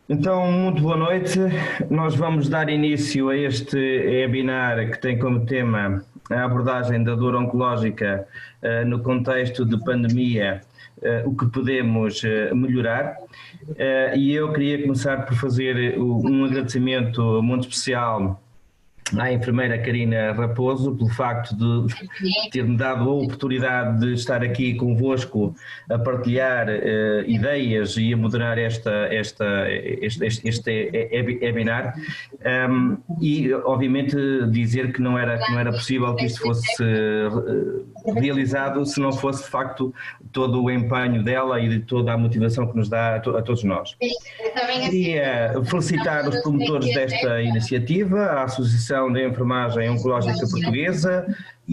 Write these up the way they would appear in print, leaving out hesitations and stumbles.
Então, muito boa noite. Nós vamos dar início a este webinar que tem como tema a abordagem da dor oncológica no contexto de pandemia, o que podemos melhorar. E eu queria começar por fazer um agradecimento muito especial à enfermeira Carina Raposo pelo facto de ter-me dado a oportunidade de estar aqui convosco a partilhar ideias e a moderar este webinar e obviamente dizer que não era possível que isto fosse realizado se não fosse de facto todo o empenho dela e de toda a motivação que nos dá a todos nós. Queria felicitar os promotores desta iniciativa, a Associação da Enfermagem Oncológica Portuguesa,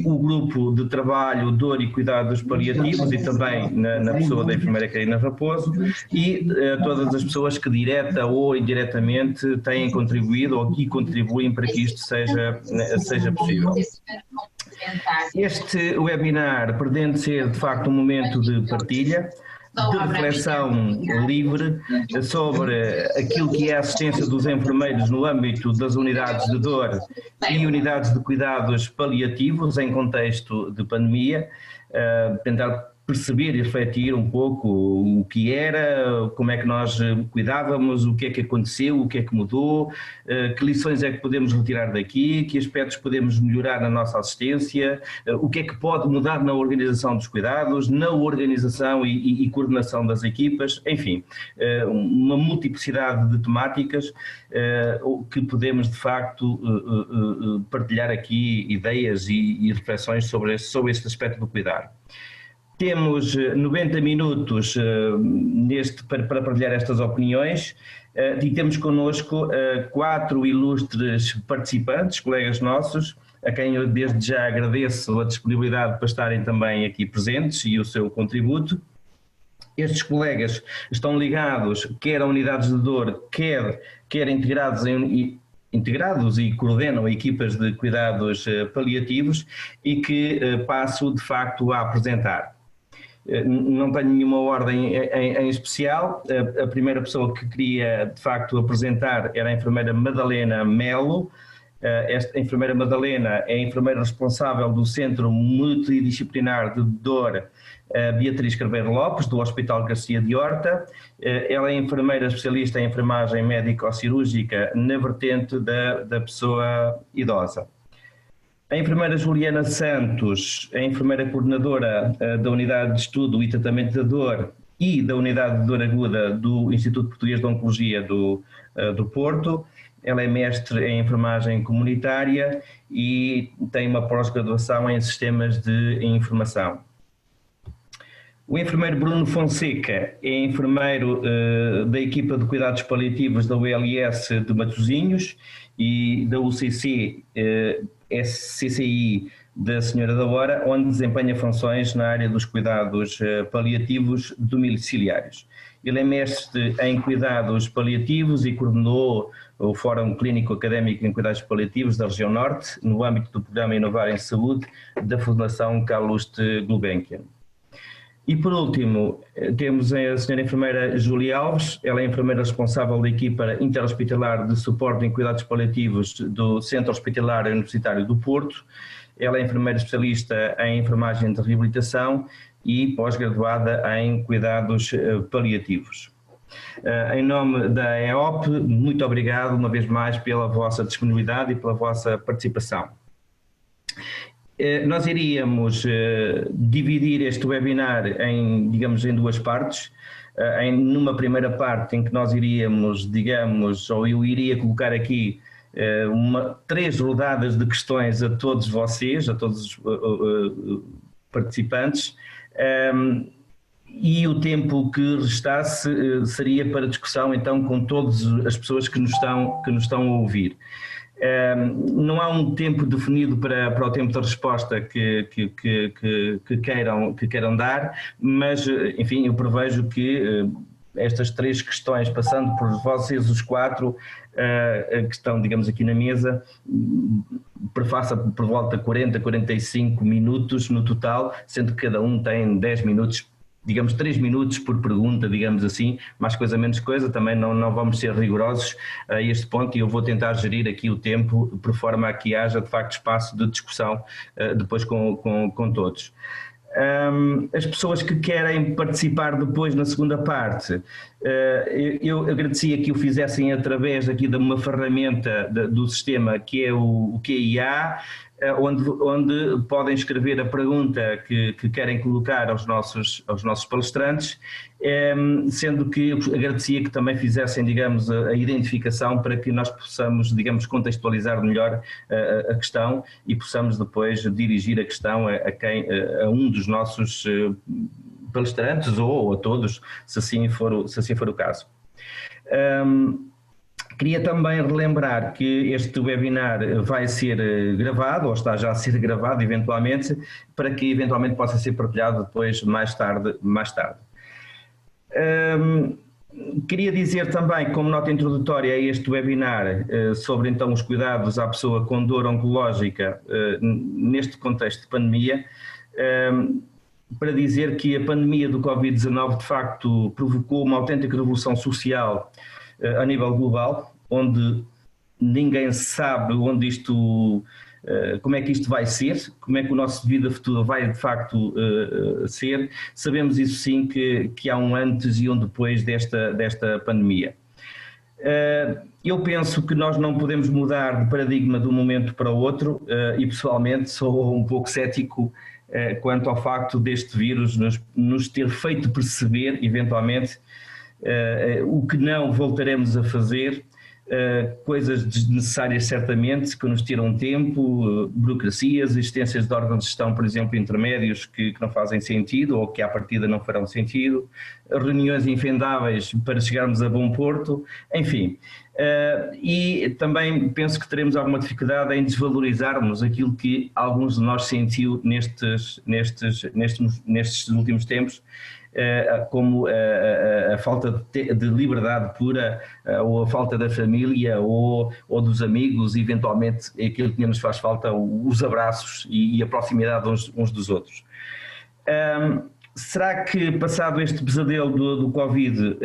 o grupo de trabalho Dor e Cuidados Paliativos e também na pessoa da enfermeira Carina Raposo e todas as pessoas que direta ou indiretamente têm contribuído ou que contribuem para que isto seja possível. Este webinar pretende ser de facto um momento de partilha, de reflexão livre sobre aquilo que é a assistência dos enfermeiros no âmbito das unidades de dor e unidades de cuidados paliativos em contexto de pandemia, tentar perceber e refletir um pouco o que era, como é que nós cuidávamos, o que é que aconteceu, o que é que mudou, que lições é que podemos retirar daqui, que aspectos podemos melhorar na nossa assistência, o que é que pode mudar na organização dos cuidados, na organização e coordenação das equipas, enfim, uma multiplicidade de temáticas que podemos de facto partilhar aqui ideias e reflexões sobre este aspecto do cuidar. Temos 90 minutos para partilhar estas opiniões e temos connosco 4 ilustres participantes, colegas nossos, a quem eu desde já agradeço a disponibilidade para estarem também aqui presentes e o seu contributo. Estes colegas estão ligados quer a unidades de dor, quer integrados e coordenam equipas de cuidados paliativos e que passo de facto a apresentar. Não tenho nenhuma ordem em especial. A primeira pessoa que queria de facto apresentar era a enfermeira Madalena Melo. Esta enfermeira Madalena é a enfermeira responsável do Centro Multidisciplinar de Dor Beatriz Carveiro Lopes, do Hospital Garcia de Horta. Ela é enfermeira especialista em enfermagem médico-cirúrgica na vertente da pessoa idosa. A enfermeira Juliana Santos, a enfermeira coordenadora da Unidade de Estudo e Tratamento da Dor e da Unidade de Dor Aguda do Instituto Português de Oncologia do Porto. Ela é mestre em enfermagem comunitária e tem uma pós-graduação em sistemas de informação. O enfermeiro Bruno Fonseca é enfermeiro da equipa de cuidados paliativos da ULS de Matosinhos e da UCC SCCI da Senhora da Hora, onde desempenha funções na área dos cuidados paliativos domiciliários. Ele é mestre em cuidados paliativos e coordenou o Fórum Clínico Académico em Cuidados Paliativos da Região Norte, no âmbito do Programa Inovar em Saúde da Fundação Calouste Gulbenkian. E por último, temos a senhora enfermeira Júlia Alves, ela é enfermeira responsável da equipa interhospitalar de suporte em cuidados paliativos do Centro Hospitalar Universitário do Porto. Ela é enfermeira especialista em enfermagem de reabilitação e pós-graduada em cuidados paliativos. Em nome da EOP, muito obrigado uma vez mais pela vossa disponibilidade e pela vossa participação. Nós iríamos dividir este webinar em duas partes. Numa primeira parte em que nós iríamos, ou eu iria colocar aqui 3 rodadas de questões a todos vocês, a todos os participantes, e o tempo que restasse seria para discussão então com todas as pessoas que nos estão a ouvir. Não há um tempo definido para o tempo da resposta que queiram dar, mas enfim, eu prevejo que estas 3 questões, passando por vocês os 4 que estão, aqui na mesa, perfaça por volta de 40, 45 minutos no total, sendo que cada um tem 10 minutos digamos, 3 minutos por pergunta, digamos assim, mais coisa menos coisa, também não vamos ser rigorosos a este ponto e eu vou tentar gerir aqui o tempo por forma a que haja de facto espaço de discussão depois com todos. As pessoas que querem participar depois na segunda parte, eu agradecia que o fizessem através aqui de uma ferramenta do sistema que é o QIA, onde podem escrever a pergunta que querem colocar aos nossos palestrantes, sendo que eu agradecia que também fizessem, digamos, a identificação para que nós possamos, digamos, contextualizar melhor a questão e possamos depois dirigir a questão a um dos nossos palestrantes ou a todos, se assim for o caso. Queria também relembrar que este webinar vai ser gravado, ou está já a ser gravado eventualmente, para que eventualmente possa ser partilhado depois mais tarde. Queria dizer também, como nota introdutória a este webinar, sobre então os cuidados à pessoa com dor oncológica neste contexto de pandemia, para dizer que a pandemia do Covid-19 de facto provocou uma autêntica revolução social a nível global, onde ninguém sabe como é que isto vai ser, como é que o nosso vida futura vai de facto ser. Sabemos isso sim que há um antes e um depois desta pandemia. Eu penso que nós não podemos mudar de paradigma de um momento para o outro e pessoalmente sou um pouco cético quanto ao facto deste vírus nos ter feito perceber eventualmente o que não voltaremos a fazer, coisas desnecessárias certamente, que nos tiram tempo, burocracias, existências de órgãos de gestão, por exemplo, intermédios que não fazem sentido ou que à partida não farão sentido, reuniões infendáveis para chegarmos a bom porto, enfim. E também penso que teremos alguma dificuldade em desvalorizarmos aquilo que alguns de nós sentiu nestes últimos tempos, como a falta de liberdade pura, ou a falta da família ou dos amigos, eventualmente aquilo que nos faz falta, os abraços e a proximidade uns dos outros. Será que, passado este pesadelo do Covid,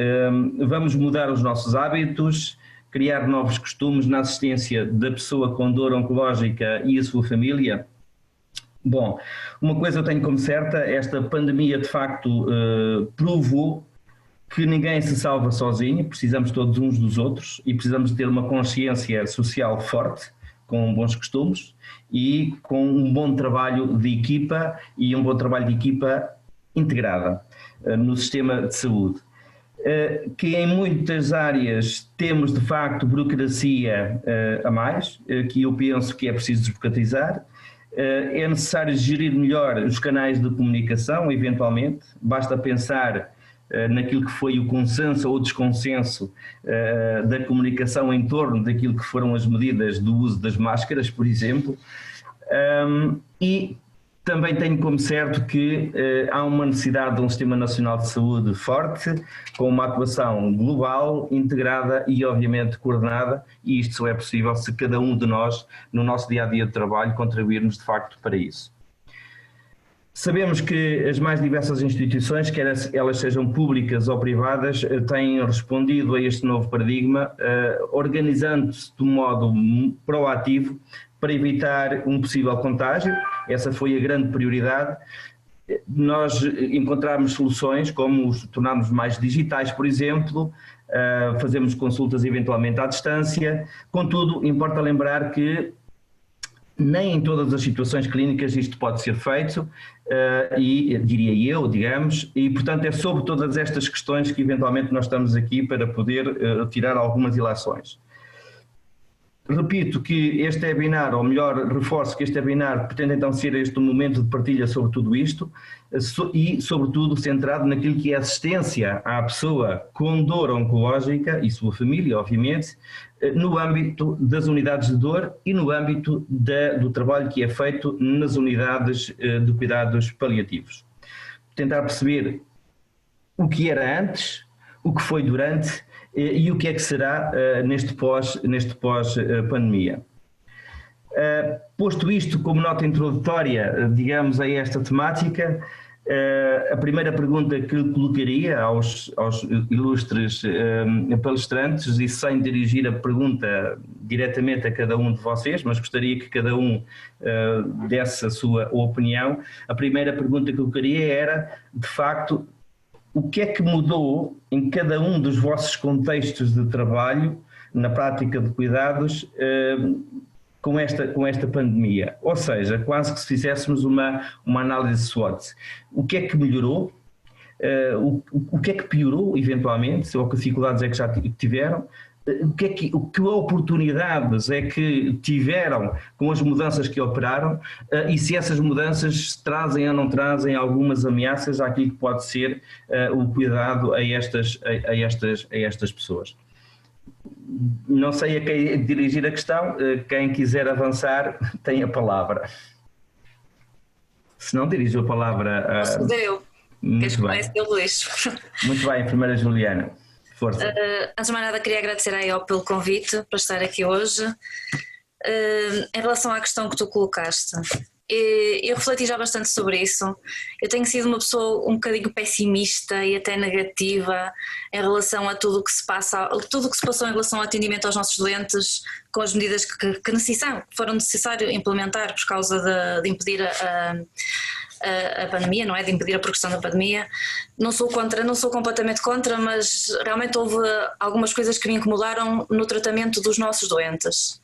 vamos mudar os nossos hábitos, criar novos costumes na assistência da pessoa com dor oncológica e a sua família? Bom, uma coisa eu tenho como certa, esta pandemia de facto provou que ninguém se salva sozinho, precisamos todos uns dos outros e precisamos ter uma consciência social forte, com bons costumes e com um bom trabalho de equipa e um bom trabalho de equipa integrada no sistema de saúde. Que em muitas áreas temos de facto burocracia a mais, que eu penso que é preciso desburocratizar. É necessário gerir melhor os canais de comunicação, eventualmente, basta pensar naquilo que foi o consenso ou o desconsenso da comunicação em torno daquilo que foram as medidas do uso das máscaras, por exemplo, e também tenho como certo que há uma necessidade de um Sistema Nacional de Saúde forte, com uma atuação global, integrada e obviamente coordenada, e isto só é possível se cada um de nós, no nosso dia-a-dia de trabalho, contribuirmos de facto para isso. Sabemos que as mais diversas instituições, quer elas sejam públicas ou privadas, têm respondido a este novo paradigma, organizando-se de um modo proativo para evitar um possível contágio. Essa foi a grande prioridade. Nós encontramos soluções como tornarmos mais digitais, por exemplo, fazemos consultas eventualmente à distância. Contudo, importa lembrar que nem em todas as situações clínicas isto pode ser feito, e diria eu, digamos, e portanto é sobre todas estas questões que eventualmente nós estamos aqui para poder tirar algumas ilações. Repito que este webinar, ou melhor, reforço que este webinar pretende então ser este um momento de partilha sobre tudo isto e, sobretudo, centrado naquilo que é assistência à pessoa com dor oncológica e sua família, obviamente, no âmbito das unidades de dor e no âmbito do trabalho que é feito nas unidades de cuidados paliativos. Tentar perceber o que era antes, o que foi durante e o que é que será neste pós-pandemia. Posto isto como nota introdutória, digamos, a esta temática, A primeira pergunta que eu colocaria aos ilustres palestrantes, e sem dirigir a pergunta diretamente a cada um de vocês, mas gostaria que cada um desse a sua opinião, a primeira pergunta que eu colocaria era, de facto, o que é que mudou em cada um dos vossos contextos de trabalho, na prática de cuidados, com esta pandemia? Ou seja, quase que se fizéssemos uma análise SWOT. O que é que melhorou? O que é que piorou, eventualmente? Ou que dificuldades é que já tiveram? Que oportunidades é que tiveram com as mudanças que operaram, e se essas mudanças trazem ou não trazem algumas ameaças àquilo que pode ser o cuidado a estas pessoas? Não sei a quem dirigir a questão, quem quiser avançar tem a palavra. Se não, dirijo a palavra a... Posso dizer eu. Muito bem. Muito bem, enfermeira Juliana. Força. Antes de mais nada, queria agradecer à EO pelo convite para estar aqui hoje. Em relação à questão que tu colocaste, eu refleti já bastante sobre isso. Eu tenho sido uma pessoa um bocadinho pessimista e até negativa em relação a tudo o que se passa, tudo o que se passou em relação ao atendimento aos nossos doentes, com as medidas que foram necessárias implementar por causa de impedir a pandemia, não é? De impedir a progressão da pandemia. Não sou completamente contra, mas realmente houve algumas coisas que me incomodaram no tratamento dos nossos doentes.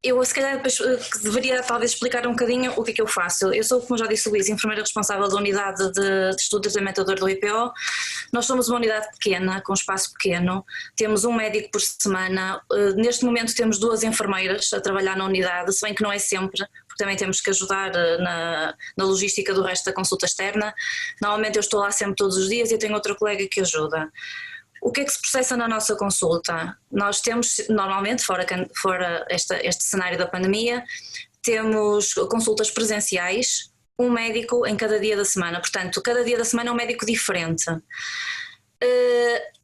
Eu se calhar deveria talvez explicar um bocadinho o que é que eu faço. Eu sou, como já disse o Luís, enfermeira responsável da unidade de estudo de tratamento da dor do IPO. Nós somos uma unidade pequena, com um espaço pequeno, temos um médico por semana, neste momento temos 2 enfermeiras a trabalhar na unidade, se bem que não é sempre, porque também temos que ajudar na logística do resto da consulta externa. Normalmente eu estou lá sempre todos os dias e eu tenho outra colega que ajuda. O que é que se processa na nossa consulta? Nós temos, normalmente, fora este cenário da pandemia, temos consultas presenciais, um médico em cada dia da semana, portanto, cada dia da semana é um médico diferente.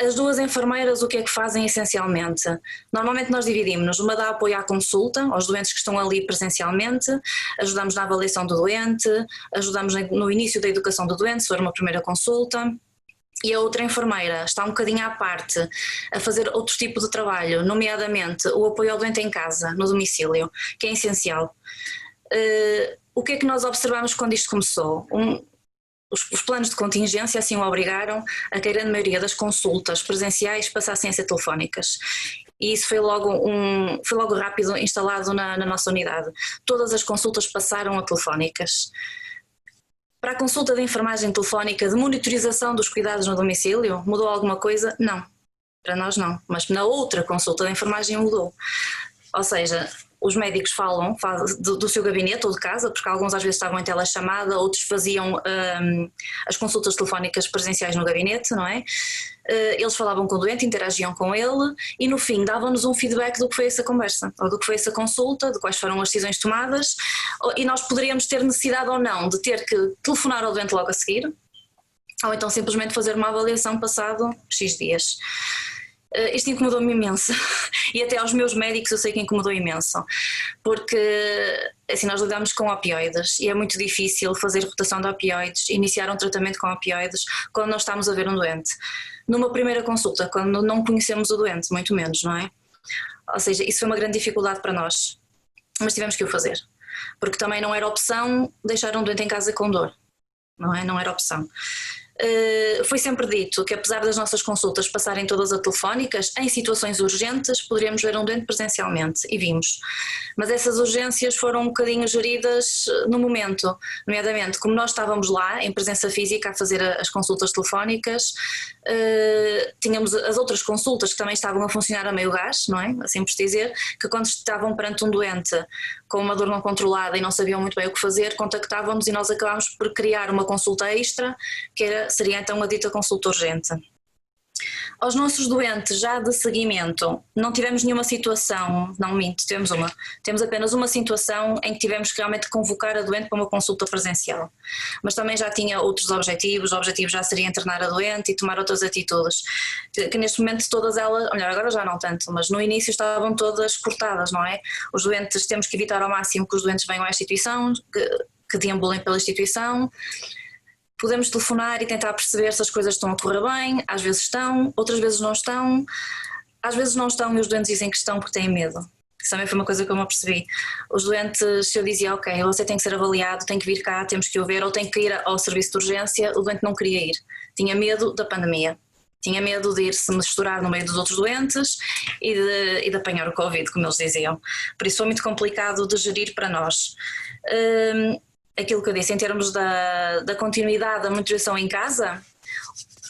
As 2 enfermeiras o que é que fazem essencialmente? Normalmente nós dividimos-nos, uma dá apoio à consulta, aos doentes que estão ali presencialmente, ajudamos na avaliação do doente, ajudamos no início da educação do doente, se for uma primeira consulta. E a outra enfermeira está um bocadinho à parte a fazer outro tipo de trabalho, nomeadamente o apoio ao doente em casa, no domicílio, que é essencial. O que é que nós observamos quando isto começou? Os planos de contingência assim o obrigaram a que a grande maioria das consultas presenciais passassem a ser telefónicas. E isso foi logo rápido instalado na nossa unidade. Todas as consultas passaram a telefónicas. Para a consulta de enfermagem telefónica de monitorização dos cuidados no domicílio, mudou alguma coisa? Não, para nós não, mas na outra consulta de enfermagem mudou. Ou seja, os médicos falam do seu gabinete ou de casa, porque alguns às vezes estavam em telechamada, outros faziam as consultas telefónicas presenciais no gabinete, não é? Eles falavam com o doente, interagiam com ele e no fim davam-nos um feedback do que foi essa conversa, ou do que foi essa consulta, de quais foram as decisões tomadas, e nós poderíamos ter necessidade ou não de ter que telefonar ao doente logo a seguir, ou então simplesmente fazer uma avaliação passado X dias. Isto incomodou-me imenso e até aos meus médicos eu sei que incomodou imenso, porque assim nós lidamos com opioides e é muito difícil fazer rotação de opioides, iniciar um tratamento com opioides quando nós estamos a ver um doente. Numa primeira consulta, quando não conhecemos o doente, muito menos, não é? Ou seja, isso foi uma grande dificuldade para nós, mas tivemos que o fazer, porque também não era opção deixar um doente em casa com dor, não é? Não era opção. Foi sempre dito que apesar das nossas consultas passarem todas a telefónicas, em situações urgentes poderíamos ver um doente presencialmente e vimos, mas essas urgências foram um bocadinho geridas no momento, nomeadamente como nós estávamos lá em presença física a fazer as consultas telefónicas, tínhamos as outras consultas que também estavam a funcionar a meio gás, não é? Assim por dizer, que quando estavam perante um doente com uma dor não controlada e não sabiam muito bem o que fazer, contactavam-nos e nós acabámos por criar uma consulta extra, que seria então a dita consulta urgente. Aos nossos doentes já de seguimento não tivemos nenhuma situação, não minto, temos apenas uma situação em que tivemos que realmente convocar a doente para uma consulta presencial, mas também já tinha outros objetivos, o objetivo já seria internar a doente e tomar outras atitudes, que neste momento todas elas, melhor agora já não tanto, mas no início estavam todas cortadas, não é? Os doentes, temos que evitar ao máximo que os doentes venham à instituição, que deambulem pela instituição. Podemos telefonar e tentar perceber se as coisas estão a correr bem, às vezes estão, outras vezes não estão. Às vezes não estão e os doentes dizem que estão porque têm medo. Isso também foi uma coisa que eu me apercebi. Os doentes, se eu dizia, ok, você tem que ser avaliado, tem que vir cá, temos que o ver, ou tem que ir ao serviço de urgência, o doente não queria ir. Tinha medo da pandemia. Tinha medo de ir se misturar no meio dos outros doentes e de apanhar o Covid, como eles diziam. Por isso foi muito complicado de gerir para nós. Aquilo que eu disse, em termos da continuidade da monitorização em casa,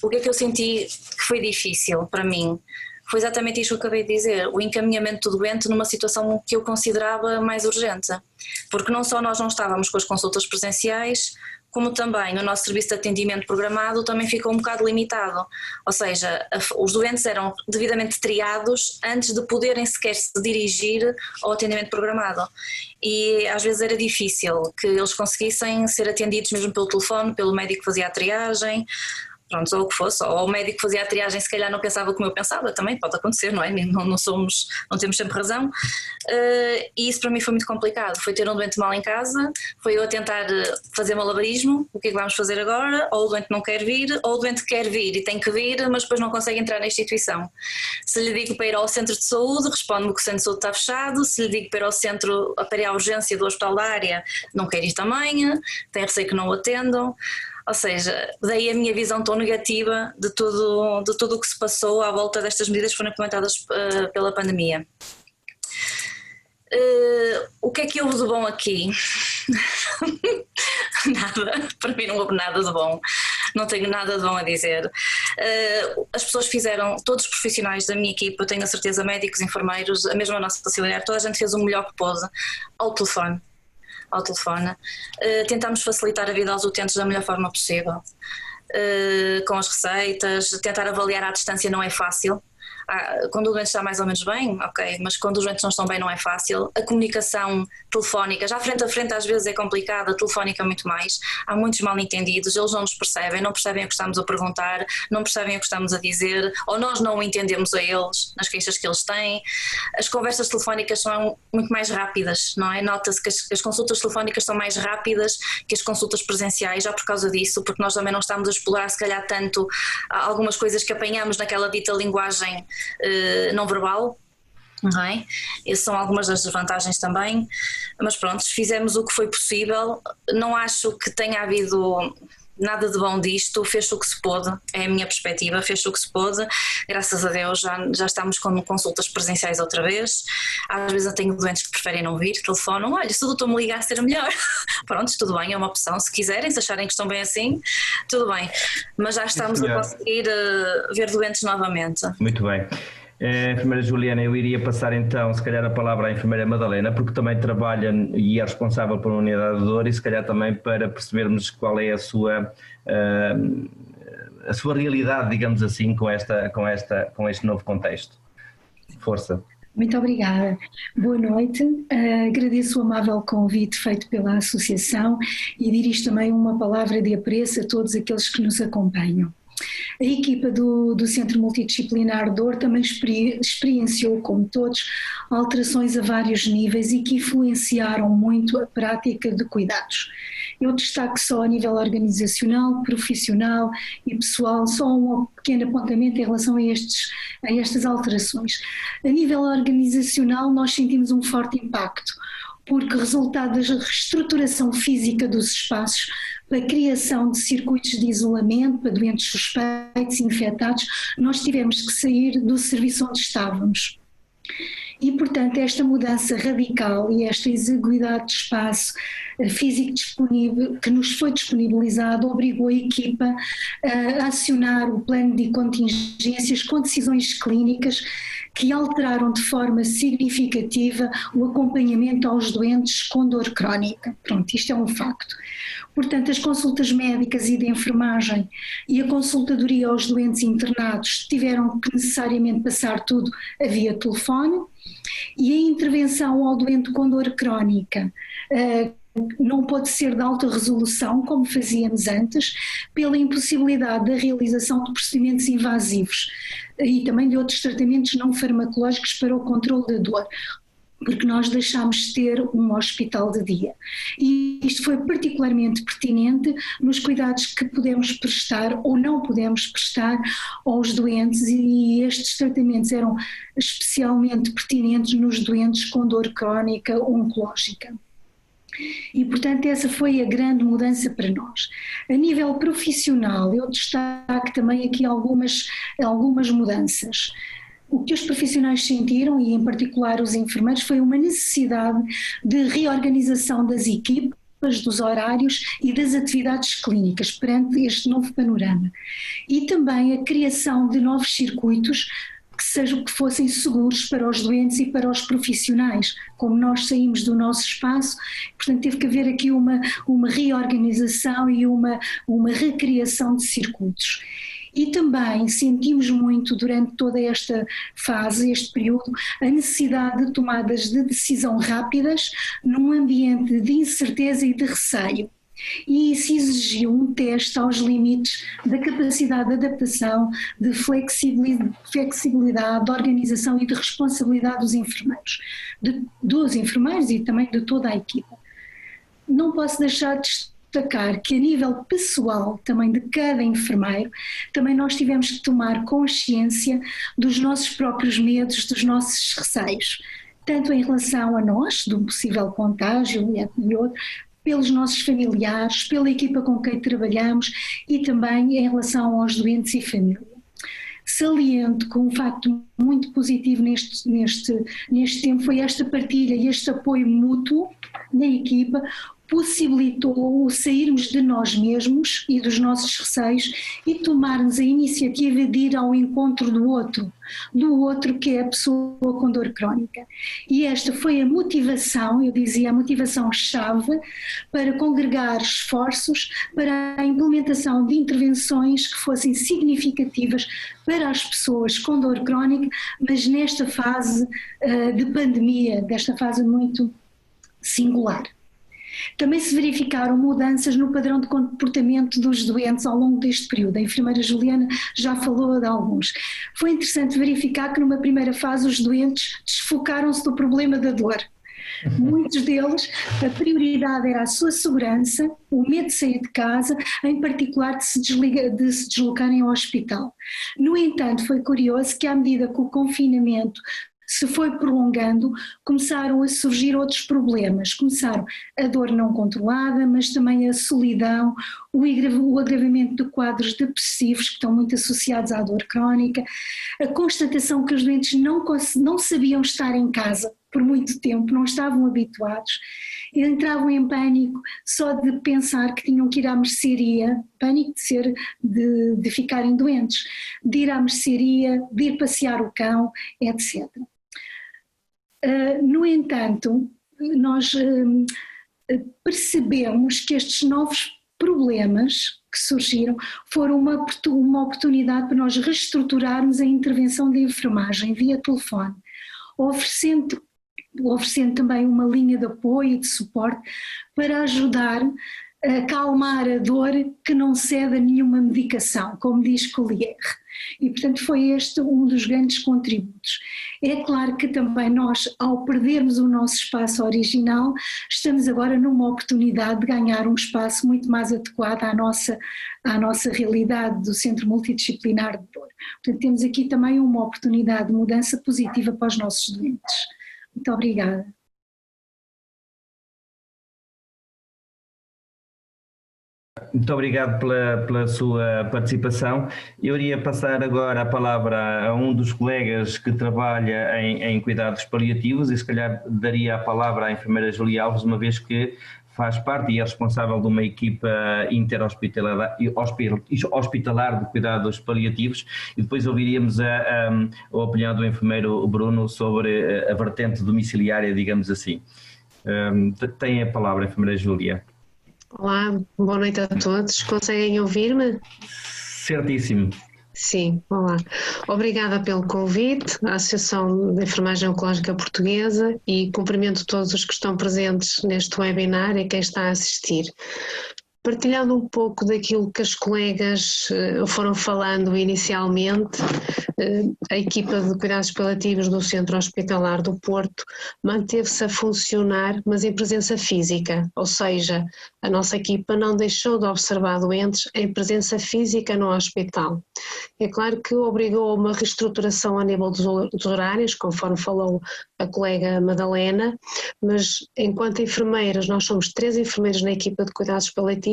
o que é que eu senti que foi difícil para mim? Foi exatamente isto que eu acabei de dizer, o encaminhamento do doente numa situação que eu considerava mais urgente. Porque não só nós não estávamos com as consultas presenciais, como também o nosso serviço de atendimento programado também ficou um bocado limitado. Ou seja, os doentes eram devidamente triados antes de poderem sequer se dirigir ao atendimento programado. E às vezes era difícil que eles conseguissem ser atendidos mesmo pelo telefone, pelo médico que fazia a triagem, pronto, ou o que fosse, ou o médico que fazia a triagem se calhar não pensava como eu pensava, também pode acontecer, não é? Não temos sempre razão, e isso para mim foi muito complicado, foi ter um doente mal em casa, foi eu a tentar fazer malabarismo, o que é que vamos fazer agora, ou o doente não quer vir, ou o doente quer vir e tem que vir, mas depois não consegue entrar na instituição. Se lhe digo para ir ao centro de saúde, responde-me que o centro de saúde está fechado, se lhe digo para ir ao centro, para ir à urgência do hospital da área, não quer ir também, tem receio que não o atendam. Ou seja, daí a minha visão tão negativa de tudo o que se passou à volta destas medidas que foram implementadas pela pandemia. O que é que houve de bom aqui? Nada, para mim não houve nada de bom, não tenho nada de bom a dizer. As pessoas fizeram, todos os profissionais da minha equipa, eu tenho a certeza, médicos, enfermeiros, a mesma nossa auxiliar, toda a gente fez o melhor que pôde ao telefone. Tentámos facilitar a vida aos utentes da melhor forma possível, com as receitas, tentar avaliar à distância não é fácil. Quando o doente está mais ou menos bem, ok, mas quando os doentes não estão bem não é fácil. A comunicação telefónica, já frente a frente às vezes é complicada, telefónica muito mais. Há muitos mal entendidos, eles não nos percebem, não percebem o que estamos a perguntar, não percebem o que estamos a dizer, ou nós não o entendemos a eles, nas queixas que eles têm. As conversas telefónicas são muito mais rápidas, não é? Nota-se que as consultas telefónicas são mais rápidas que as consultas presenciais, já por causa disso, porque nós também não estamos a explorar se calhar tanto algumas coisas que apanhamos naquela dita linguagem não verbal, não é? Essas são algumas das desvantagens também, mas pronto, fizemos o que foi possível. Não acho que tenha havido nada de bom disto, fez-se o que se pôde, é a minha perspectiva, fez-se o que se pôde, graças a Deus já estamos com consultas presenciais outra vez. Às vezes eu tenho doentes que preferem não vir, telefonam, olha, se o doutor me ligar será melhor. Pronto, tudo bem, é uma opção, se quiserem, se acharem que estão bem assim, tudo bem, mas já estamos a conseguir ver doentes novamente. Muito bem. Enfermeira Juliana, eu iria passar então se calhar a palavra à enfermeira Madalena, porque também trabalha e é responsável por uma unidade de dor, e se calhar também para percebermos qual é a sua realidade, digamos assim, com este novo contexto. Força. Muito obrigada. Boa noite. Agradeço o amável convite feito pela Associação e dirijo também uma palavra de apreço a todos aqueles que nos acompanham. A equipa do Centro Multidisciplinar de Dor também experienciou, como todos, alterações a vários níveis e que influenciaram muito a prática de cuidados. Eu destaco só a nível organizacional, profissional e pessoal, só um pequeno apontamento em relação a estas alterações. A nível organizacional nós sentimos um forte impacto, porque resultado da reestruturação física dos espaços, para a criação de circuitos de isolamento para doentes suspeitos e infectados, nós tivemos que sair do serviço onde estávamos. E, portanto, esta mudança radical e esta exiguidade de espaço físico disponível que nos foi disponibilizado obrigou a equipa a acionar o plano de contingências com decisões clínicas que alteraram de forma significativa o acompanhamento aos doentes com dor crónica. Pronto, isto é um facto. Portanto, as consultas médicas e de enfermagem e a consultadoria aos doentes internados tiveram que necessariamente passar tudo via telefone, e a intervenção ao doente com dor crónica não pode ser de alta resolução, como fazíamos antes, pela impossibilidade da realização de procedimentos invasivos e também de outros tratamentos não farmacológicos para o controle da dor. porque nós deixámos de ter um hospital de dia. E isto foi particularmente pertinente nos cuidados que podemos prestar ou não podemos prestar aos doentes, e estes tratamentos eram especialmente pertinentes nos doentes com dor crónica oncológica. E, portanto, essa foi a grande mudança para nós. A nível profissional, eu destaco também aqui algumas mudanças. O que os profissionais sentiram, e em particular os enfermeiros, foi uma necessidade de reorganização das equipas, dos horários e das atividades clínicas perante este novo panorama. E também a criação de novos circuitos que fossem seguros para os doentes e para os profissionais. Como nós saímos do nosso espaço, portanto teve que haver aqui uma reorganização e uma recriação de circuitos. E também sentimos muito durante toda esta fase, este período, a necessidade de tomadas de decisão rápidas num ambiente de incerteza e de receio. E isso exigiu um teste aos limites da capacidade de adaptação, de flexibilidade, de organização e de responsabilidade dos enfermeiros e também de toda a equipa. Não posso deixar de destacar que a nível pessoal também de cada enfermeiro, também nós tivemos que tomar consciência dos nossos próprios medos, dos nossos receios, tanto em relação a nós, de um possível contágio e outro, pelos nossos familiares, pela equipa com quem trabalhamos e também em relação aos doentes e família. Saliento com um facto muito positivo neste tempo foi esta partilha e este apoio mútuo na equipa, possibilitou sairmos de nós mesmos e dos nossos receios e tomarmos a iniciativa de ir ao encontro do outro que é a pessoa com dor crónica. E esta foi a motivação, eu dizia, a motivação-chave para congregar esforços para a implementação de intervenções que fossem significativas para as pessoas com dor crónica, mas nesta fase de pandemia, desta fase muito singular. Também se verificaram mudanças no padrão de comportamento dos doentes ao longo deste período. A enfermeira Juliana já falou de alguns. Foi interessante verificar que numa primeira fase os doentes desfocaram-se do problema da dor. Muitos deles, a prioridade era a sua segurança, o medo de sair de casa, em particular de se deslocarem ao hospital. No entanto, foi curioso que à medida que o confinamento se foi prolongando, começaram a surgir outros problemas. Começaram a dor não controlada, mas também a solidão, o agravamento de quadros depressivos que estão muito associados à dor crónica, a constatação que os doentes não sabiam estar em casa por muito tempo, não estavam habituados, entravam em pânico só de pensar que tinham que ir à mercearia, pânico de ficarem doentes, de ir à mercearia, de ir passear o cão, etc. No entanto, nós percebemos que estes novos problemas que surgiram foram uma oportunidade para nós reestruturarmos a intervenção de enfermagem via telefone, oferecendo também uma linha de apoio e de suporte para ajudar a acalmar a dor que não cede a nenhuma medicação, como diz Collier. E portanto foi este um dos grandes contributos. É claro que também nós, ao perdermos o nosso espaço original, estamos agora numa oportunidade de ganhar um espaço muito mais adequado à nossa realidade do Centro Multidisciplinar de Dor. Portanto temos aqui também uma oportunidade de mudança positiva para os nossos doentes. Muito obrigada. Muito obrigado pela sua participação. Eu iria passar agora a palavra a um dos colegas que trabalha em cuidados paliativos e se calhar daria a palavra à enfermeira Júlia Alves, uma vez que faz parte e é responsável de uma equipa interhospitalar de cuidados paliativos, e depois ouviríamos a opinião do enfermeiro Bruno sobre a vertente domiciliária, digamos assim. Tem a palavra, enfermeira Júlia. Olá, boa noite a todos. Conseguem ouvir-me? Certíssimo. Sim, olá. Obrigada pelo convite à Associação de Enfermagem Oncológica Portuguesa e cumprimento todos os que estão presentes neste webinar e quem está a assistir. Partilhando um pouco daquilo que as colegas foram falando inicialmente, a equipa de cuidados paliativos do Centro Hospitalar do Porto manteve-se a funcionar, mas em presença física, ou seja, a nossa equipa não deixou de observar doentes em presença física no hospital. É claro que obrigou a uma reestruturação a nível dos horários, conforme falou a colega Madalena, mas enquanto enfermeiras, nós somos 3 enfermeiras na equipa de cuidados paliativos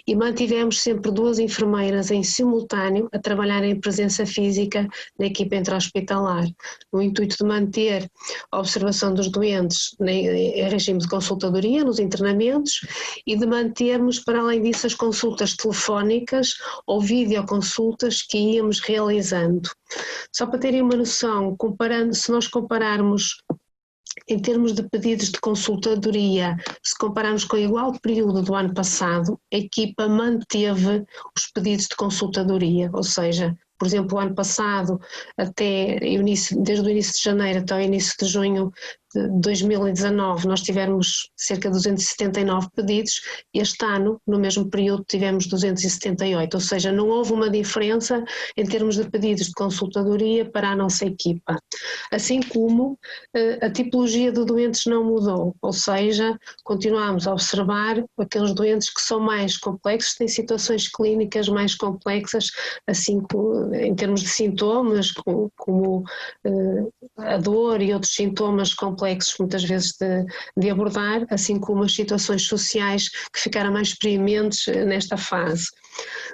e mantivemos sempre 2 enfermeiras em simultâneo a trabalhar em presença física na equipa intra-hospitalar, no intuito de manter a observação dos doentes em regime de consultadoria nos internamentos e de mantermos, para além disso, as consultas telefónicas ou videoconsultas que íamos realizando. Só para terem uma noção, se nós compararmos em termos de pedidos de consultadoria, se compararmos com o igual período do ano passado, a equipa manteve os pedidos de consultadoria, ou seja, por exemplo, o ano passado, desde o início de janeiro até o início de junho de 2019, nós tivemos cerca de 279 pedidos. Este ano, no mesmo período, tivemos 278, ou seja, não houve uma diferença em termos de pedidos de consultadoria para a nossa equipa. Assim como a tipologia de doentes não mudou, ou seja, continuamos a observar aqueles doentes que são mais complexos, têm situações clínicas mais complexas, assim como em termos de sintomas, como a dor e outros sintomas complexos muitas vezes de abordar, assim como as situações sociais que ficaram mais preementes nesta fase.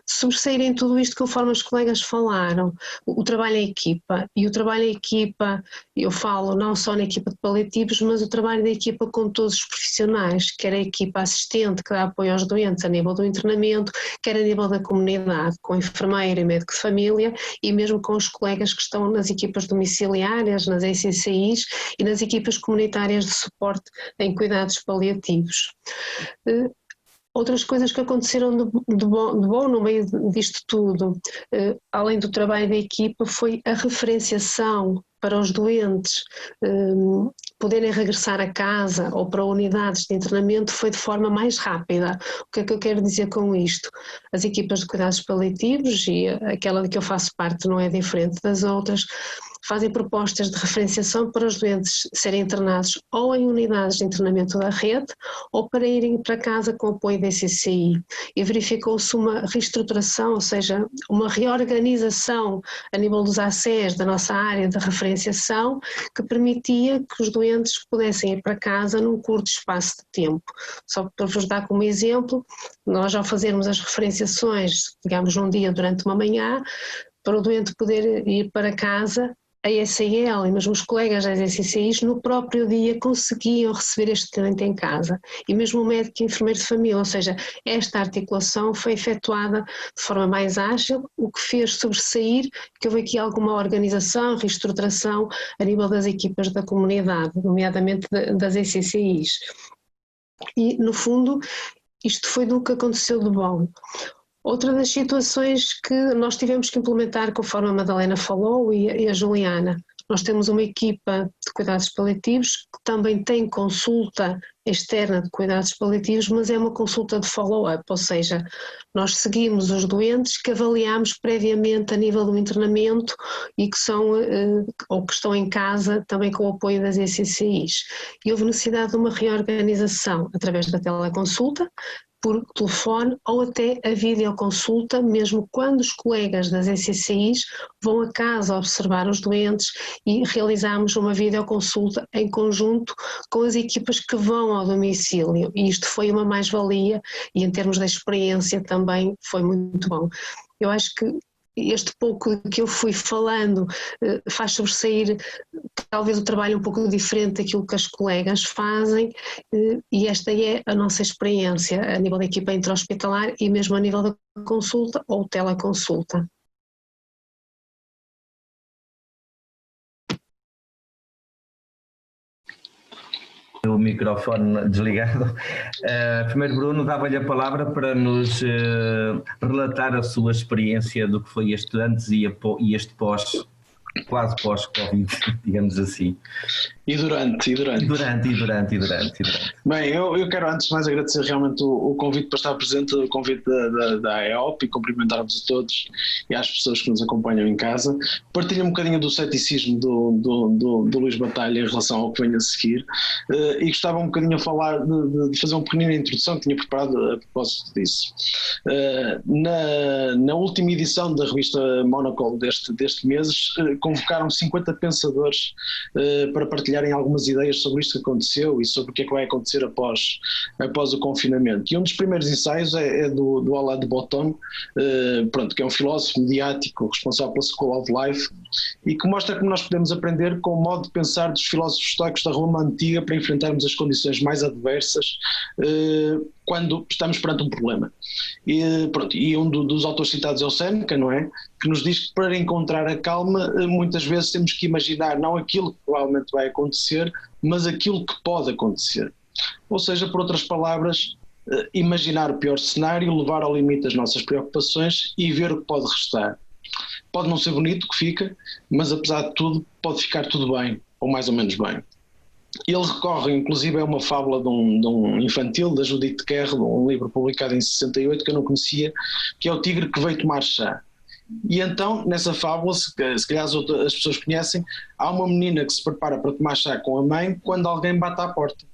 Sobressair em tudo isto, conforme os colegas falaram, o trabalho em equipa, e o trabalho em equipa, eu falo não só na equipa de paliativos, mas o trabalho da equipa com todos os profissionais, quer a equipa assistente que dá apoio aos doentes a nível do internamento, quer a nível da comunidade, com enfermeira e médico de família, e mesmo com os colegas que estão nas equipas domiciliárias, nas ECCIs e nas equipas comunitárias de suporte em cuidados paliativos. Outras coisas que aconteceram de bom no meio disto tudo, além do trabalho da equipa, foi a referenciação para os doentes poderem regressar a casa ou para unidades de internamento foi de forma mais rápida. O que é que eu quero dizer com isto? As equipas de cuidados paliativos, e aquela de que eu faço parte não é diferente das outras, fazem propostas de referenciação para os doentes serem internados ou em unidades de internamento da rede ou para irem para casa com apoio da CCI. E verificou-se uma reestruturação, ou seja, uma reorganização a nível dos ACEs da nossa área de referenciação que permitia que os doentes pudessem ir para casa num curto espaço de tempo. Só para vos dar como exemplo, nós ao fazermos as referenciações, digamos num dia durante uma manhã, para o doente poder ir para casa, a ECL e mesmo os colegas das ECCIs no próprio dia conseguiam receber este doente em casa, e mesmo o médico e enfermeiro de família, ou seja, esta articulação foi efetuada de forma mais ágil, o que fez sobressair que houve aqui alguma organização, reestruturação a nível das equipas da comunidade, nomeadamente das ECCIs. E no fundo isto foi do que aconteceu de bom. Outra das situações que nós tivemos que implementar, conforme a Madalena falou e a Juliana, nós temos uma equipa de cuidados paliativos que também tem consulta externa de cuidados paliativos, mas é uma consulta de follow-up, ou seja, nós seguimos os doentes que avaliamos previamente a nível do internamento e que são ou que estão em casa também com o apoio das ECCIs. E houve necessidade de uma reorganização através da teleconsulta, por telefone ou até a videoconsulta, mesmo quando os colegas das ECCIs vão a casa observar os doentes, e realizamos uma videoconsulta em conjunto com as equipas que vão ao domicílio, e isto foi uma mais-valia e em termos da experiência também foi muito bom. Eu acho que este pouco que eu fui falando faz sobressair talvez o trabalho um pouco diferente daquilo que as colegas fazem, e esta é a nossa experiência a nível da equipa intra-hospitalar e mesmo a nível da consulta ou teleconsulta. O microfone desligado. Primeiro, Bruno, dava-lhe a palavra para nos relatar a sua experiência do que foi este antes e este pós, quase pós-Covid, digamos assim. E durante. Bem, eu quero antes de mais agradecer realmente o convite para estar presente, o convite da AEOP, e cumprimentar-vos a todos e às pessoas que nos acompanham em casa. Partilho um bocadinho do ceticismo do Luís Batalha em relação ao que venho a seguir, e gostava um bocadinho a falar de fazer uma pequenina introdução que tinha preparado a propósito disso. Na última edição da revista Monocle deste mês, convocaram 50 pensadores para partilharem algumas ideias sobre isto que aconteceu e sobre o que é que vai acontecer após o confinamento. E um dos primeiros ensaios é do Alain de Botton, que é um filósofo mediático responsável pela School of Life, e que mostra como nós podemos aprender com o modo de pensar dos filósofos estoicos da Roma Antiga para enfrentarmos as condições mais adversas quando estamos perante um problema. E um dos autores citados é o Sêneca, não é? Que nos diz que para encontrar a calma muitas vezes temos que imaginar não aquilo que provavelmente vai acontecer, mas aquilo que pode acontecer. Ou seja, por outras palavras, imaginar o pior cenário, levar ao limite as nossas preocupações e ver o que pode restar. Pode não ser bonito o que fica, mas apesar de tudo pode ficar tudo bem, ou mais ou menos bem. Ele recorre inclusive a uma fábula de um infantil, da Judith Kerr, de um livro publicado em 68 que eu não conhecia, que é o tigre que veio tomar chá. E então, nessa fábula, se calhar as pessoas conhecem, há uma menina que se prepara para tomar chá com a mãe quando alguém bate à porta.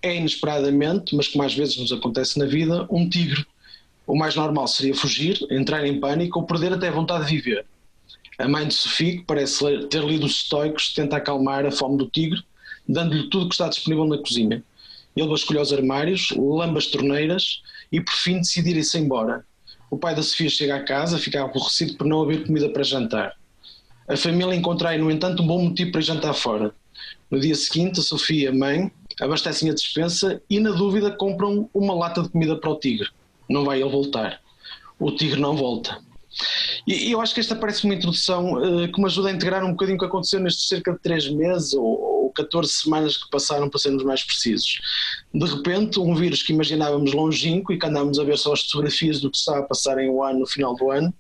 É inesperadamente, mas como às vezes nos acontece na vida, um tigre. O mais normal seria fugir, entrar em pânico ou perder até a vontade de viver. A mãe de Sofia, que parece ter lido os estoicos, tenta acalmar a fome do tigre, dando-lhe tudo que está disponível na cozinha. Ele vasculha os armários, lambe as torneiras e por fim decide ir-se embora. O pai da Sofia chega à casa, fica aborrecido por não haver comida para jantar. A família encontra aí, no entanto, um bom motivo para jantar fora. No dia seguinte, a Sofia e a mãe abastecem a despensa e, na dúvida, compram uma lata de comida para o tigre. Não vai ele voltar. O tigre não volta. E eu acho que esta parece uma introdução que me ajuda a integrar um bocadinho o que aconteceu nestes cerca de 3 meses ou 14 semanas que passaram, para sermos mais precisos. De repente, um vírus que imaginávamos longínquo e que andávamos a ver só as fotografias do que estava a passar em Wuhan no final do ano,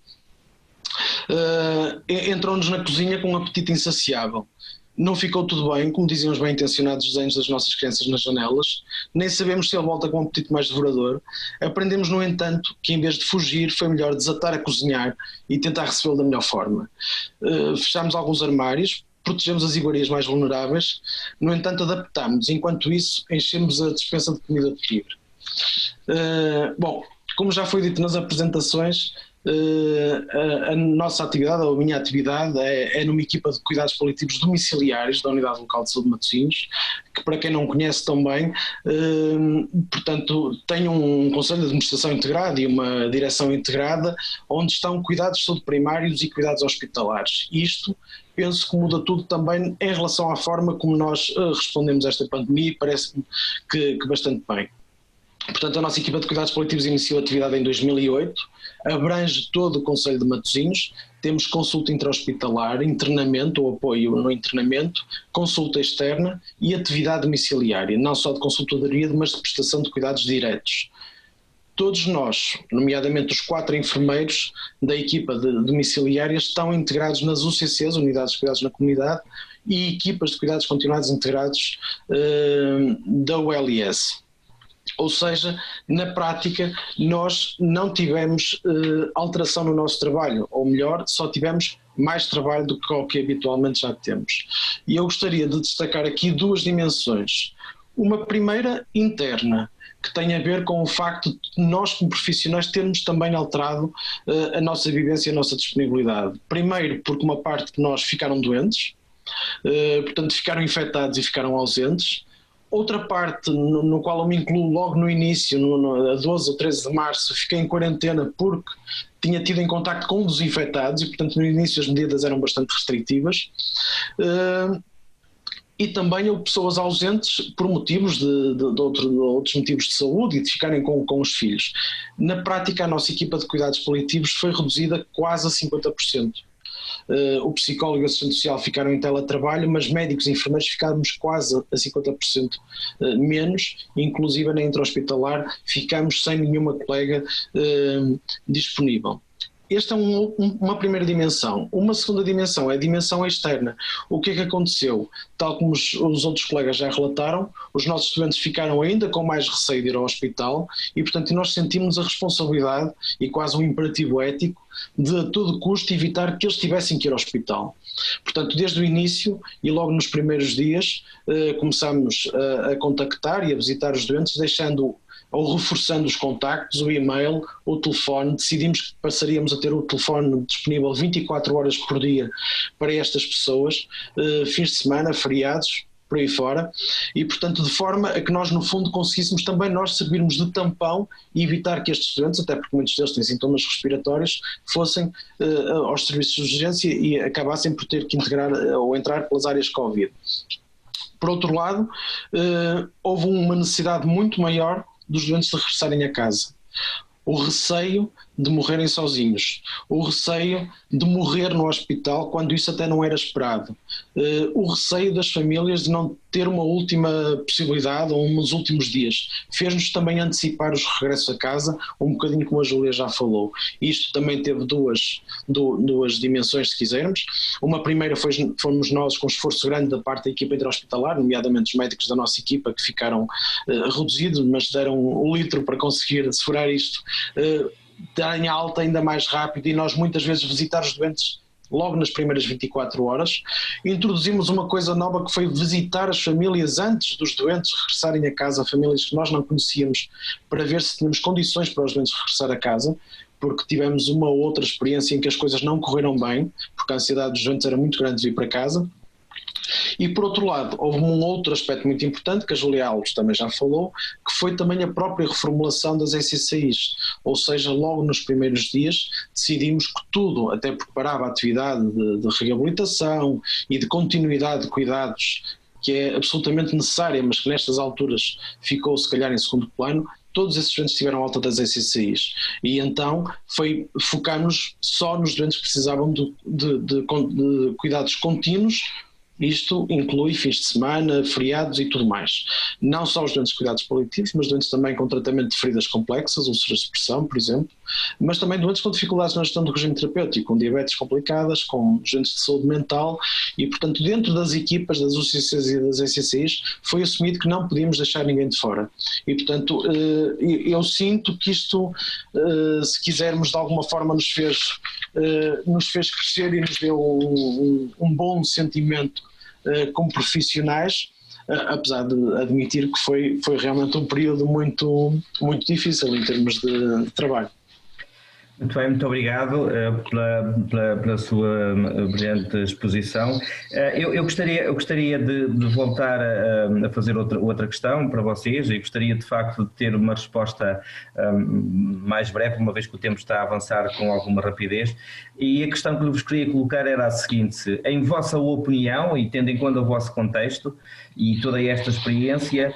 entrou-nos na cozinha com um apetite insaciável. Não ficou tudo bem, como diziam os bem-intencionados desenhos das nossas crianças nas janelas, nem sabemos se ele volta com um apetite mais devorador. Aprendemos, no entanto, que em vez de fugir, foi melhor desatar a cozinhar e tentar recebê-lo da melhor forma. Fechámos alguns armários, protegemos as iguarias mais vulneráveis, no entanto adaptámos, enquanto isso enchemos a despensa de comida de tigre. Bom, como já foi dito nas apresentações, a nossa atividade, ou a minha atividade, é numa equipa de cuidados paliativos domiciliários da Unidade Local de Saúde de Matosinhos, que para quem não conhece tão bem, portanto tem um Conselho de Administração integrado e uma Direção integrada, onde estão cuidados de saúde primários e cuidados hospitalares. Isto penso que muda tudo também em relação à forma como nós respondemos a esta pandemia, e parece-me que bastante bem. Portanto, a nossa equipa de cuidados paliativos iniciou a atividade em 2008, abrange todo o Concelho de Matosinhos, temos consulta intra-hospitalar, internamento ou apoio no internamento, consulta externa e atividade domiciliária, não só de consultadoria, mas de prestação de cuidados diretos. Todos nós, nomeadamente os 4 enfermeiros da equipa de domiciliária, estão integrados nas UCCs, Unidades de Cuidados na Comunidade, e equipas de cuidados continuados integrados da ULS. Ou seja, na prática, nós não tivemos alteração no nosso trabalho, ou melhor, só tivemos mais trabalho do que o que habitualmente já temos. E eu gostaria de destacar aqui 2 dimensões. Uma primeira, interna, que tem a ver com o facto de nós, como profissionais, termos também alterado a nossa vivência e a nossa disponibilidade. Primeiro, porque uma parte de nós ficaram doentes, portanto ficaram infectados e ficaram ausentes. Outra parte, no qual eu me incluo logo no início, a 12 ou 13 de março, fiquei em quarentena porque tinha tido em contacto com um dos infectados e, portanto, no início as medidas eram bastante restritivas. E também houve pessoas ausentes por motivos de outros motivos de saúde e de ficarem com os filhos. Na prática, a nossa equipa de cuidados paliativos foi reduzida quase a 50%. O psicólogo e o assistente social ficaram em teletrabalho, mas médicos e enfermeiros ficámos quase a 50% menos, inclusive na intra-hospitalar ficámos sem nenhuma colega disponível. esta é uma primeira dimensão. Uma segunda dimensão é a dimensão externa. O que é que aconteceu? Tal como os outros colegas já relataram, os nossos doentes ficaram ainda com mais receio de ir ao hospital e, portanto, nós sentimos a responsabilidade e quase um imperativo ético de a todo custo evitar que eles tivessem que ir ao hospital. Portanto, desde o início e logo nos primeiros dias começámos a contactar e a visitar os doentes, deixando ou reforçando os contactos, o e-mail, o telefone. Decidimos que passaríamos a ter o telefone disponível 24 horas por dia para estas pessoas, fins de semana, feriados, por aí fora, e portanto de forma a que nós no fundo conseguíssemos também nós servirmos de tampão e evitar que estes doentes, até porque muitos deles têm sintomas respiratórios, fossem aos serviços de urgência e acabassem por ter que integrar ou entrar pelas áreas Covid. Por outro lado, houve uma necessidade muito maior dos doentes de regressarem a casa. O receio de morrerem sozinhos, o receio de morrer no hospital quando isso até não era esperado, o receio das famílias de não ter uma última possibilidade ou uns últimos dias, fez-nos também antecipar os regressos a casa, um bocadinho como a Júlia já falou. Isto também teve duas dimensões, se quisermos. Uma primeira fomos nós com esforço grande da parte da equipa intra-hospitalar, nomeadamente os médicos da nossa equipa que ficaram reduzidos, mas deram o litro para conseguir assegurar isto, darem alta ainda mais rápido e nós muitas vezes visitar os doentes logo nas primeiras 24 horas. Introduzimos uma coisa nova que foi visitar as famílias antes dos doentes regressarem a casa, famílias que nós não conhecíamos, para ver se tínhamos condições para os doentes regressar a casa, porque tivemos uma outra experiência em que as coisas não correram bem, porque a ansiedade dos doentes era muito grande de vir para casa. E por outro lado, houve um outro aspecto muito importante, que a Júlia Alves também já falou, que foi também a própria reformulação das SCIs, ou seja, logo nos primeiros dias decidimos que tudo, até porque parava a atividade de reabilitação e de continuidade de cuidados, que é absolutamente necessária, mas que nestas alturas ficou se calhar em segundo plano, todos esses doentes tiveram alta das SCIs e então focámos só nos doentes que precisavam de cuidados contínuos. Isto inclui fins de semana, feriados e tudo mais. Não só os doentes de cuidados paliativos, mas doentes também com tratamento de feridas complexas, úlceras de pressão, por exemplo, mas também doentes com dificuldades na gestão do regime terapêutico, com diabetes complicadas, com doentes de saúde mental e, portanto, dentro das equipas das UCCs e das SCCs foi assumido que não podíamos deixar ninguém de fora. E, portanto, eu sinto que isto, se quisermos, de alguma forma nos fez crescer e nos deu um bom sentimento como profissionais, apesar de admitir que foi realmente um período muito, muito difícil em termos de trabalho. Muito bem, muito obrigado pela sua brilhante exposição. Eu gostaria de voltar a fazer outra questão para vocês e gostaria de facto de ter uma resposta mais breve, uma vez que o tempo está a avançar com alguma rapidez. E a questão que eu vos queria colocar era a seguinte: em vossa opinião e tendo em conta o vosso contexto e toda esta experiência,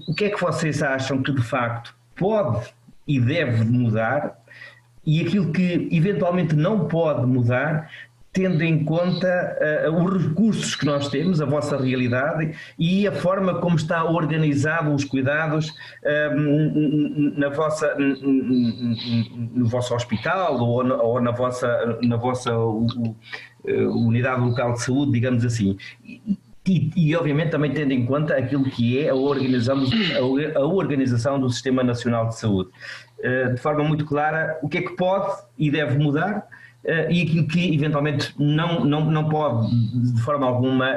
o que é que vocês acham que de facto pode e deve mudar e aquilo que eventualmente não pode mudar, tendo em conta os recursos que nós temos, a vossa realidade e a forma como está organizado os cuidados no vosso hospital ou na vossa unidade local de saúde, digamos assim. E obviamente também tendo em conta aquilo que é a organização do Sistema Nacional de Saúde. De forma muito clara, o que é que pode e deve mudar e aquilo que eventualmente não pode de forma alguma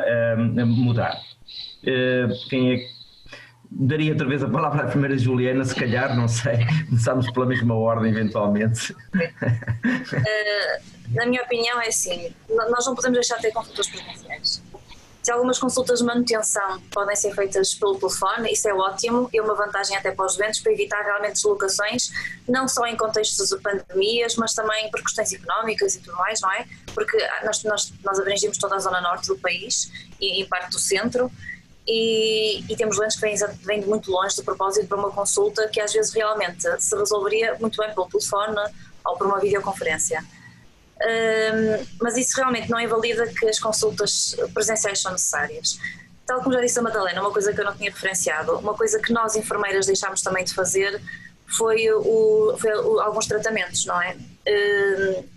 mudar. Quem é que... Daria outra vez a palavra à primeira Juliana, se calhar, não sei, começamos pela mesma ordem eventualmente. Na minha opinião é assim, nós não podemos deixar de ter consultas presenciais. Se algumas consultas de manutenção podem ser feitas pelo telefone, isso é ótimo, é uma vantagem até para os doentes para evitar realmente deslocações, não só em contextos de pandemias, mas também por questões económicas e tudo mais, não é? Porque nós abrangimos toda a zona norte do país e em parte do centro e temos doentes que vêm de muito longe de propósito para uma consulta que às vezes realmente se resolveria muito bem pelo telefone ou por uma videoconferência. Mas isso realmente não invalida que as consultas presenciais são necessárias. Tal como já disse a Madalena, uma coisa que eu não tinha referenciado, uma coisa que nós enfermeiras deixámos também de fazer foi alguns tratamentos, não é?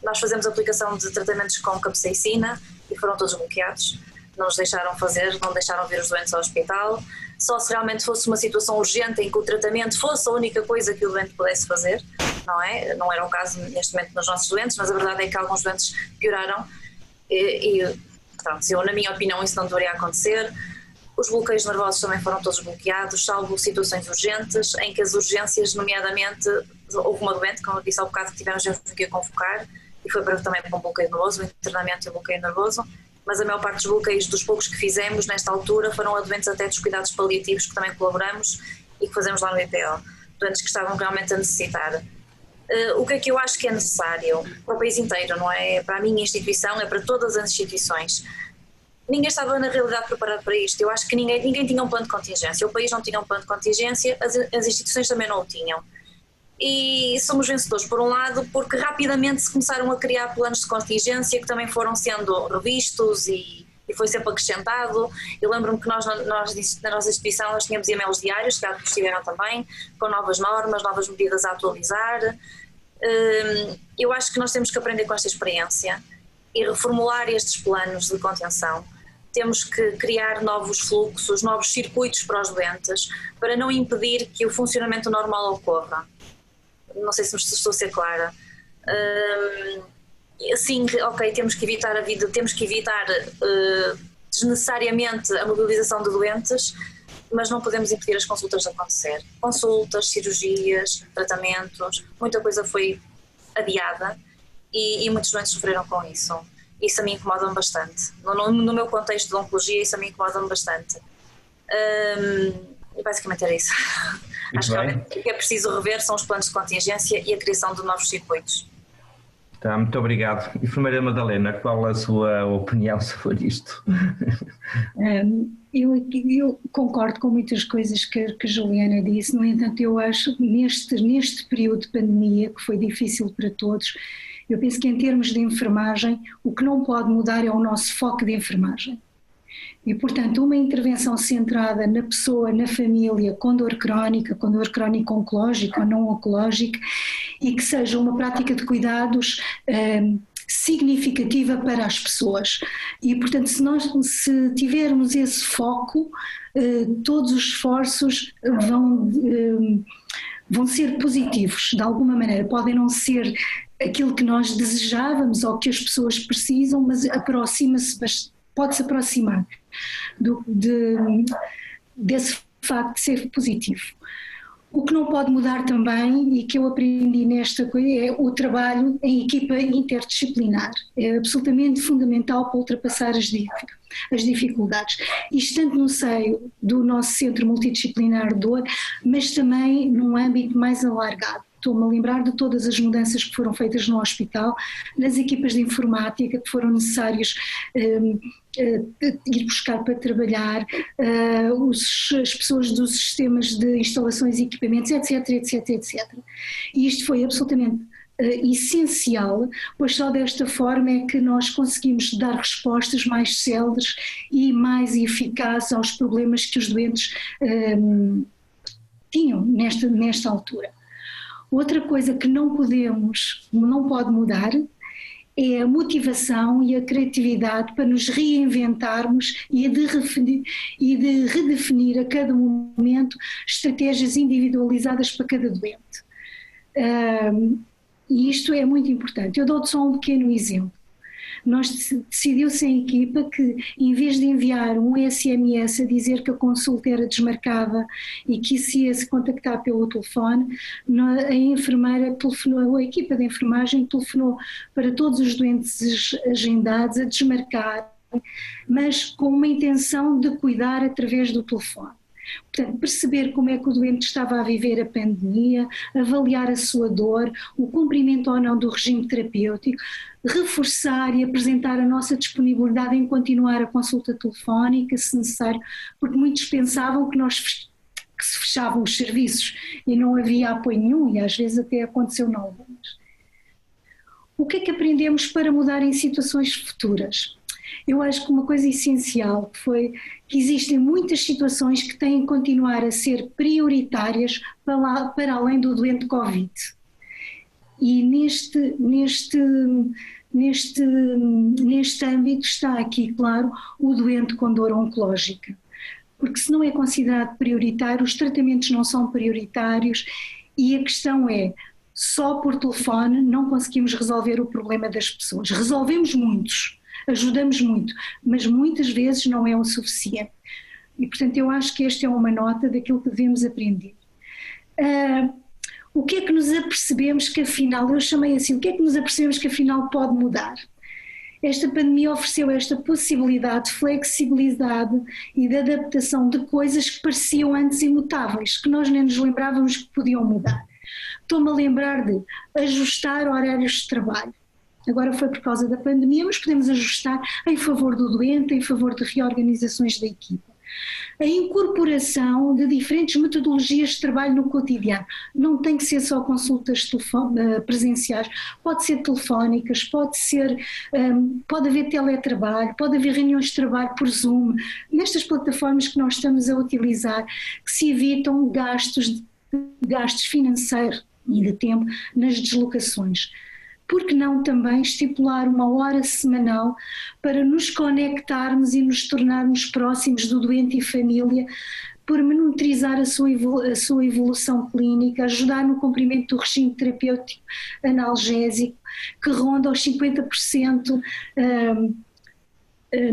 Nós fazemos aplicação de tratamentos com capsaicina e foram todos bloqueados, não nos deixaram fazer, não deixaram vir os doentes ao hospital, só se realmente fosse uma situação urgente em que o tratamento fosse a única coisa que o doente pudesse fazer, não é? Não era o caso neste momento nos nossos doentes, mas a verdade é que alguns doentes pioraram e pronto, na minha opinião isso não deveria acontecer. Os bloqueios nervosos também foram todos bloqueados, salvo situações urgentes, em que as urgências, nomeadamente, houve uma doente, como eu disse há bocado, que tivemos que convocar, e foi também para um bloqueio nervoso, o internamento e o bloqueio nervoso, mas a maior parte dos bloqueios, dos poucos que fizemos nesta altura, foram a doentes até dos cuidados paliativos, que também colaboramos e que fazemos lá no IPO, doentes que estavam realmente a necessitar. O que é que eu acho que é necessário para o país inteiro, não é para a minha instituição, é para todas as instituições. Ninguém estava na realidade preparado para isto. Eu acho que ninguém tinha um plano de contingência. O país não tinha um plano de contingência, as instituições também não o tinham. E somos vencedores, por um lado, porque rapidamente se começaram a criar planos de contingência que também foram sendo revistos e foi sempre acrescentado. Eu lembro-me que nós na nossa instituição nós tínhamos e-mails diários, que outros tiveram também, com novas normas, novas medidas a atualizar. Eu acho que nós temos que aprender com esta experiência e reformular estes planos de contenção. Temos que criar novos fluxos, novos circuitos para os doentes, para não impedir que o funcionamento normal ocorra. Não sei se estou a ser clara. Sim, ok, temos que evitar desnecessariamente a mobilização de doentes, mas não podemos impedir as consultas de acontecer. Consultas, cirurgias, tratamentos, muita coisa foi adiada e muitos doentes sofreram com isso. Isso a mim incomoda-me bastante. No meu contexto de oncologia, isso a mim incomoda-me bastante. E basicamente era isso. Acho que o que é preciso rever são os planos de contingência e a criação de novos circuitos. Tá, muito obrigado. Enfermeira Madalena, qual a sua opinião sobre isto? Eu concordo com muitas coisas que a Juliana disse, no entanto eu acho que neste período de pandemia, que foi difícil para todos, eu penso que em termos de enfermagem, o que não pode mudar é o nosso foco de enfermagem. E, portanto, uma intervenção centrada na pessoa, na família, com dor crónica oncológica ou não oncológica, e que seja uma prática de cuidados significativa para as pessoas. E, portanto, se tivermos esse foco, todos os esforços vão ser positivos, de alguma maneira. Podem não ser aquilo que nós desejávamos ou que as pessoas precisam, mas pode-se aproximar desse facto de ser positivo. O que não pode mudar também, e que eu aprendi nesta coisa, é o trabalho em equipa interdisciplinar. É absolutamente fundamental para ultrapassar as dificuldades. Isto tanto no seio do nosso centro multidisciplinar de dor, mas também num âmbito mais alargado. Estou-me a lembrar de todas as mudanças que foram feitas no hospital, nas equipas de informática que foram necessárias ir buscar para trabalhar, as pessoas dos sistemas de instalações e equipamentos, etc, etc, etc. E isto foi absolutamente essencial, pois só desta forma é que nós conseguimos dar respostas mais céleres e mais eficazes aos problemas que os doentes tinham nesta altura. Outra coisa que não pode mudar é a motivação e a criatividade para nos reinventarmos e de redefinir a cada momento estratégias individualizadas para cada doente. E isto é muito importante. Eu dou-te só um pequeno exemplo. Decidiu-se em equipa que, em vez de enviar um SMS a dizer que a consulta era desmarcada e que se ia se contactar pelo telefone, a enfermeira telefonou, a equipa de enfermagem telefonou para todos os doentes agendados a desmarcar, mas com uma intenção de cuidar através do telefone. Portanto, perceber como é que o doente estava a viver a pandemia, avaliar a sua dor, o cumprimento ou não do regime terapêutico, reforçar e apresentar a nossa disponibilidade em continuar a consulta telefónica, se necessário, porque muitos pensavam que se fechavam os serviços e não havia apoio nenhum, e às vezes até aconteceu em algumas. O que é que aprendemos para mudar em situações futuras? eu acho que uma coisa essencial foi que existem muitas situações que têm que continuar a ser prioritárias para além do doente Covid. E neste âmbito está aqui, claro, o doente com dor oncológica. Porque se não é considerado prioritário, os tratamentos não são prioritários e a questão é, só por telefone não conseguimos resolver o problema das pessoas. Resolvemos muitos, ajudamos muito, mas muitas vezes não é o suficiente. E portanto eu acho que esta é uma nota daquilo que devemos aprender. O que é que nos apercebemos que afinal, eu chamei assim, o que é que nos apercebemos que afinal pode mudar? Esta pandemia ofereceu esta possibilidade de flexibilidade e de adaptação de coisas que pareciam antes imutáveis, que nós nem nos lembrávamos que podiam mudar. Estou-me a lembrar de ajustar horários de trabalho. Agora foi por causa da pandemia, mas podemos ajustar em favor do doente, em favor de reorganizações da equipa. A incorporação de diferentes metodologias de trabalho no cotidiano. Não tem que ser só consultas presenciais, pode ser telefónicas, pode haver teletrabalho, pode haver reuniões de trabalho por Zoom. Nestas plataformas que nós estamos a utilizar, que se evitam gastos financeiros e de tempo nas deslocações. Por que não também estipular uma hora semanal para nos conectarmos e nos tornarmos próximos do doente e família, pormenorizar a sua evolução clínica, ajudar no cumprimento do regime terapêutico analgésico, que ronda os 50%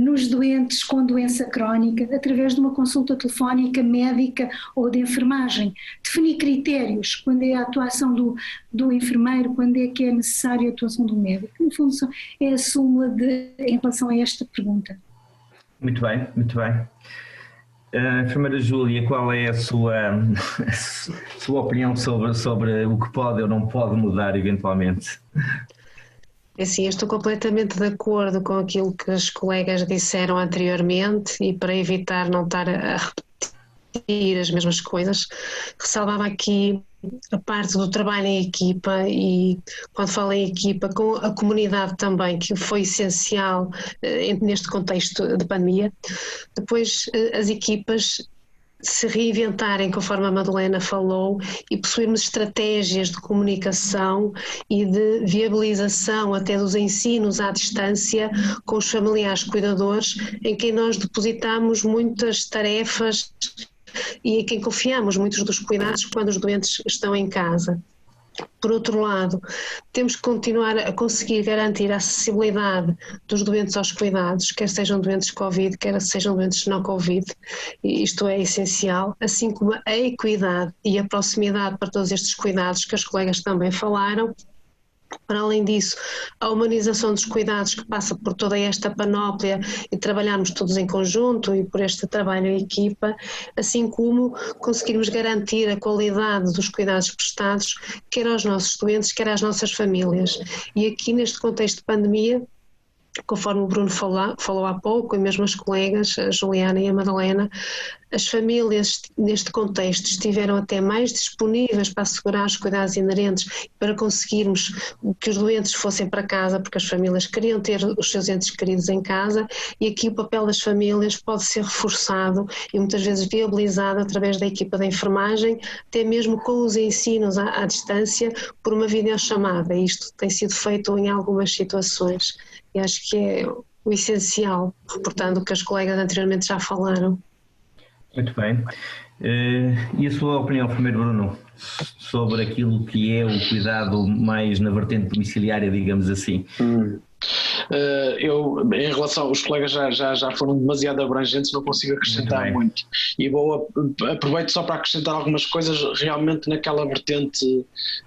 nos doentes com doença crónica, através de uma consulta telefónica, médica ou de enfermagem. Definir critérios, quando é a atuação do enfermeiro, quando é que é necessária a atuação do médico. No fundo, é a súmula em relação a esta pergunta. Muito bem, muito bem. Enfermeira Júlia, qual é a sua opinião sobre o que pode ou não pode mudar eventualmente? Assim, eu estou completamente de acordo com aquilo que os colegas disseram anteriormente e para evitar não estar a repetir as mesmas coisas, ressalvava aqui a parte do trabalho em equipa e quando falo em equipa com a comunidade também, que foi essencial neste contexto de pandemia. Depois as equipas se reinventarem, conforme a Madalena falou, e possuirmos estratégias de comunicação e de viabilização até dos ensinos à distância com os familiares cuidadores, em quem nós depositamos muitas tarefas e em quem confiamos muitos dos cuidados quando os doentes estão em casa. Por outro lado, temos que continuar a conseguir garantir a acessibilidade dos doentes aos cuidados, quer sejam doentes Covid, quer sejam doentes não Covid, e isto é essencial, assim como a equidade e a proximidade para todos estes cuidados que os colegas também falaram. Para além disso, a humanização dos cuidados que passa por toda esta panóplia e trabalharmos todos em conjunto e por este trabalho em equipa, assim como conseguirmos garantir a qualidade dos cuidados prestados, quer aos nossos doentes, quer às nossas famílias. E aqui neste contexto de pandemia, conforme o Bruno falou há pouco, e mesmo as colegas, a Juliana e a Madalena, as famílias neste contexto estiveram até mais disponíveis para assegurar os cuidados inerentes, para conseguirmos que os doentes fossem para casa, porque as famílias queriam ter os seus entes queridos em casa, e aqui o papel das famílias pode ser reforçado e muitas vezes viabilizado através da equipa de enfermagem, até mesmo com os ensinos à distância por uma videochamada. Isto tem sido feito em algumas situações e acho que é o essencial, reportando o que as colegas anteriormente já falaram. Muito bem. E a sua opinião, primeiro, Bruno, sobre aquilo que é o cuidado mais na vertente domiciliária, digamos assim? Eu, em relação aos colegas já foram demasiado abrangentes, não consigo acrescentar muito. E aproveito só para acrescentar algumas coisas realmente naquela vertente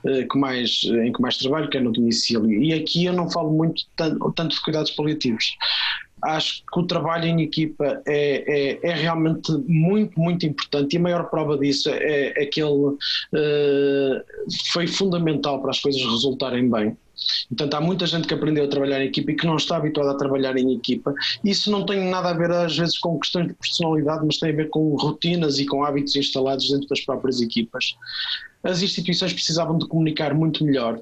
em que mais trabalho, que é no domicílio. E aqui eu não falo muito tanto de cuidados paliativos. Acho que o trabalho em equipa é realmente muito, muito importante, e a maior prova disso é que ele foi fundamental para as coisas resultarem bem. Portanto, há muita gente que aprendeu a trabalhar em equipa e que não está habituada a trabalhar em equipa. Isso não tem nada a ver às vezes com questões de personalidade, mas tem a ver com rotinas e com hábitos instalados dentro das próprias equipas. As instituições precisavam de comunicar muito melhor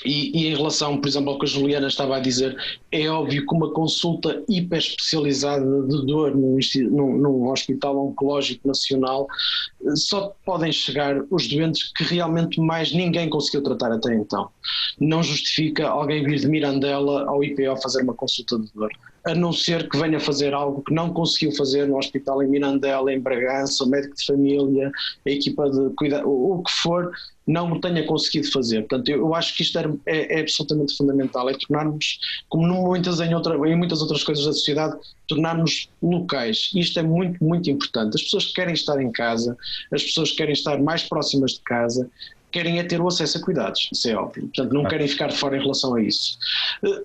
E em relação, por exemplo, ao que a Juliana estava a dizer, é óbvio que uma consulta hiper especializada de dor num hospital oncológico nacional só podem chegar os doentes que realmente mais ninguém conseguiu tratar até então. Não justifica alguém vir de Mirandela ao IPO fazer uma consulta de dor, a não ser que venha fazer algo que não conseguiu fazer no hospital em Mirandela, em Bragança, o médico de família, a equipa de cuidado, o que for, não o tenha conseguido fazer. Portanto, eu acho que isto é absolutamente fundamental, é tornarmos, como em muitas outras coisas da sociedade, tornarmos locais. Isto é muito, muito importante. As pessoas querem estar em casa, as pessoas querem estar mais próximas de casa, querem é ter o acesso a cuidados, isso é óbvio, portanto não querem ficar de fora em relação a isso.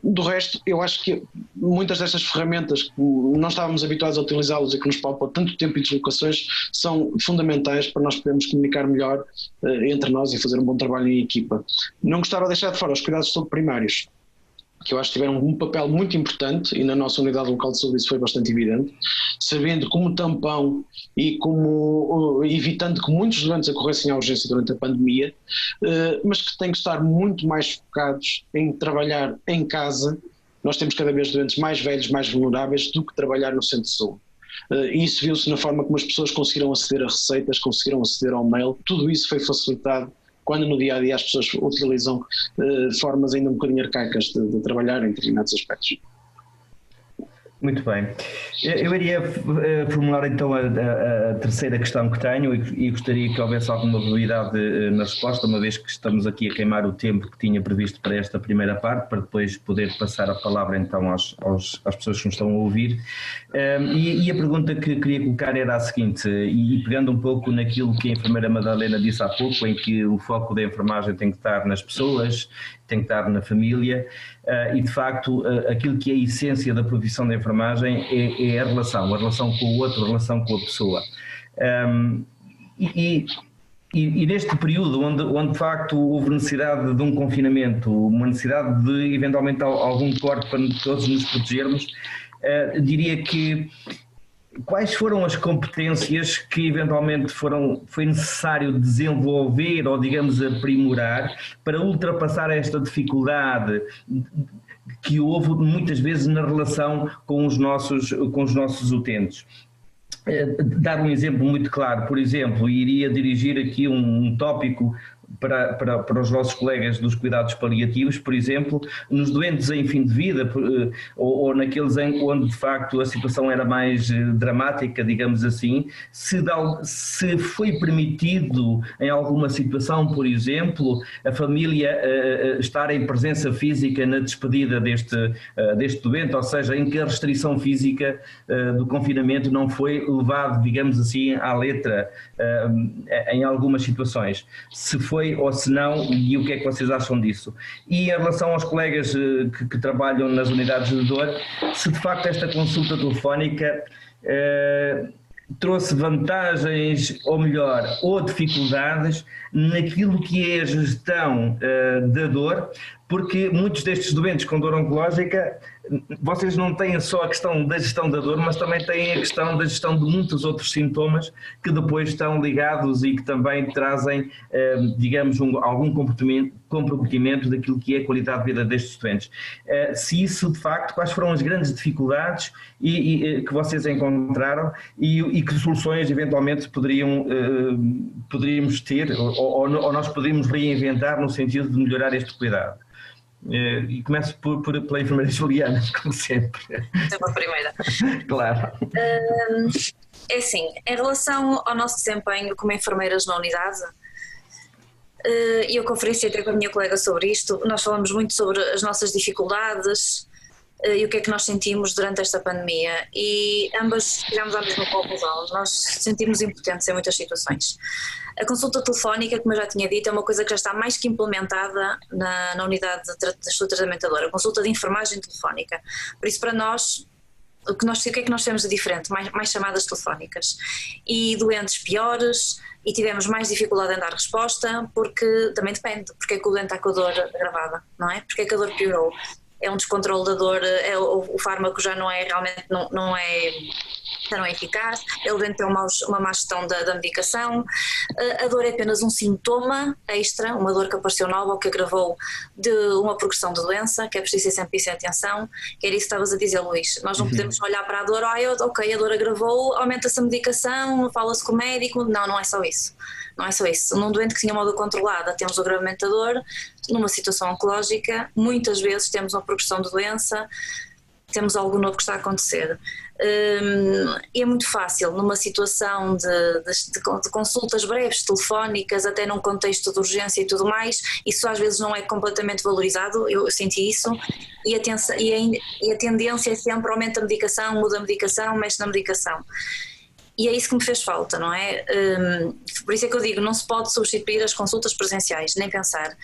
Do resto, eu acho que muitas destas ferramentas que não estávamos habituados a utilizá-las e que nos poupam tanto tempo e deslocações são fundamentais para nós podermos comunicar melhor entre nós e fazer um bom trabalho em equipa. Não gostava de deixar de fora os cuidados de saúde primários, que eu acho que tiveram um papel muito importante, e na nossa unidade local de saúde isso foi bastante evidente, sabendo como tampão e como evitando que muitos doentes acorressem à urgência durante a pandemia, mas que têm que estar muito mais focados em trabalhar em casa. Nós temos cada vez doentes mais velhos, mais vulneráveis, do que trabalhar no centro de saúde. E isso viu-se na forma como as pessoas conseguiram aceder a receitas, conseguiram aceder ao mail, tudo isso foi facilitado quando no dia-a-dia as pessoas utilizam formas ainda um bocadinho arcaicas de trabalhar em determinados aspectos. Muito bem. Eu iria formular então a terceira questão que tenho e gostaria que houvesse alguma brevidade na resposta, uma vez que estamos aqui a queimar o tempo que tinha previsto para esta primeira parte, para depois poder passar a palavra então às pessoas que nos estão a ouvir. E a pergunta que queria colocar era a seguinte, e pegando um pouco naquilo que a enfermeira Madalena disse há pouco, em que o foco da enfermagem tem que estar nas pessoas, tem que estar na família, e de facto aquilo que é a essência da profissão da enfermagem é a relação com o outro, a relação com a pessoa. E neste período onde de facto houve necessidade de um confinamento, uma necessidade de eventualmente algum corte para todos nos protegermos, diria que quais foram as competências que eventualmente foi necessário desenvolver ou, digamos, aprimorar para ultrapassar esta dificuldade que houve muitas vezes na relação com os nossos utentes? Dar um exemplo muito claro, por exemplo, iria dirigir aqui um tópico para os nossos colegas dos cuidados paliativos, por exemplo, nos doentes em fim de vida ou naqueles onde de facto a situação era mais dramática, digamos assim, se foi permitido em alguma situação, por exemplo, a família estar em presença física na despedida deste doente, ou seja, em que a restrição física do confinamento não foi levado, digamos assim, à letra em algumas situações. Se foi ou se não, e o que é que vocês acham disso? E em relação aos colegas que trabalham nas unidades de dor, se de facto esta consulta telefónica trouxe vantagens, ou melhor, ou dificuldades naquilo que é a gestão da dor, porque muitos destes doentes com dor oncológica, vocês não têm só a questão da gestão da dor, mas também têm a questão da gestão de muitos outros sintomas que depois estão ligados e que também trazem, digamos, algum comprometimento daquilo que é a qualidade de vida destes doentes. Se isso, de facto, quais foram as grandes dificuldades que vocês encontraram e que soluções, eventualmente, poderíamos ter ou nós poderíamos reinventar no sentido de melhorar este cuidado? E começo pela enfermeira Juliana, como sempre. Sempre a primeira. Claro. É assim, em relação ao nosso desempenho como enfermeiras na unidade, e eu conferenciei até com a minha colega sobre isto, nós falamos muito sobre as nossas dificuldades e o que é que nós sentimos durante esta pandemia, e ambas chegamos à mesma conclusão. Nós sentimos impotentes em muitas situações. A consulta telefónica, como eu já tinha dito, é uma coisa que já está mais que implementada na unidade de estudo tratamento. A consulta de enfermagem telefónica. Por isso, para nós, o que é que nós temos de diferente? Mais chamadas telefónicas e doentes piores, e tivemos mais dificuldade em dar resposta, porque também depende, porque é que o doente está com a dor agravada, não é? Porque é que a dor piorou? É um descontrole da dor, o fármaco já não é realmente, não é não é eficaz, ele deve ter uma má gestão da medicação, a dor é apenas um sintoma extra, uma dor que apareceu nova ou que agravou de uma progressão de doença, que é preciso sempre isso em atenção, que era isso que estavas a dizer, Luís. Nós não podemos olhar para a dor, ok, a dor agravou, aumenta-se a medicação, fala-se com o médico, não é só isso. Não é só isso. Num doente que tinha uma dor controlada, temos o agravamento da dor, numa situação oncológica, muitas vezes temos uma progressão de doença, temos algo novo que está a acontecer. E é muito fácil, numa situação de consultas breves, telefónicas, até num contexto de urgência e tudo mais, isso às vezes não é completamente valorizado, eu senti isso, e a tendência é sempre aumenta a medicação, muda a medicação, mexe na medicação. E é isso que me fez falta, não é? Por isso é que eu digo, não se pode substituir as consultas presenciais, nem pensar.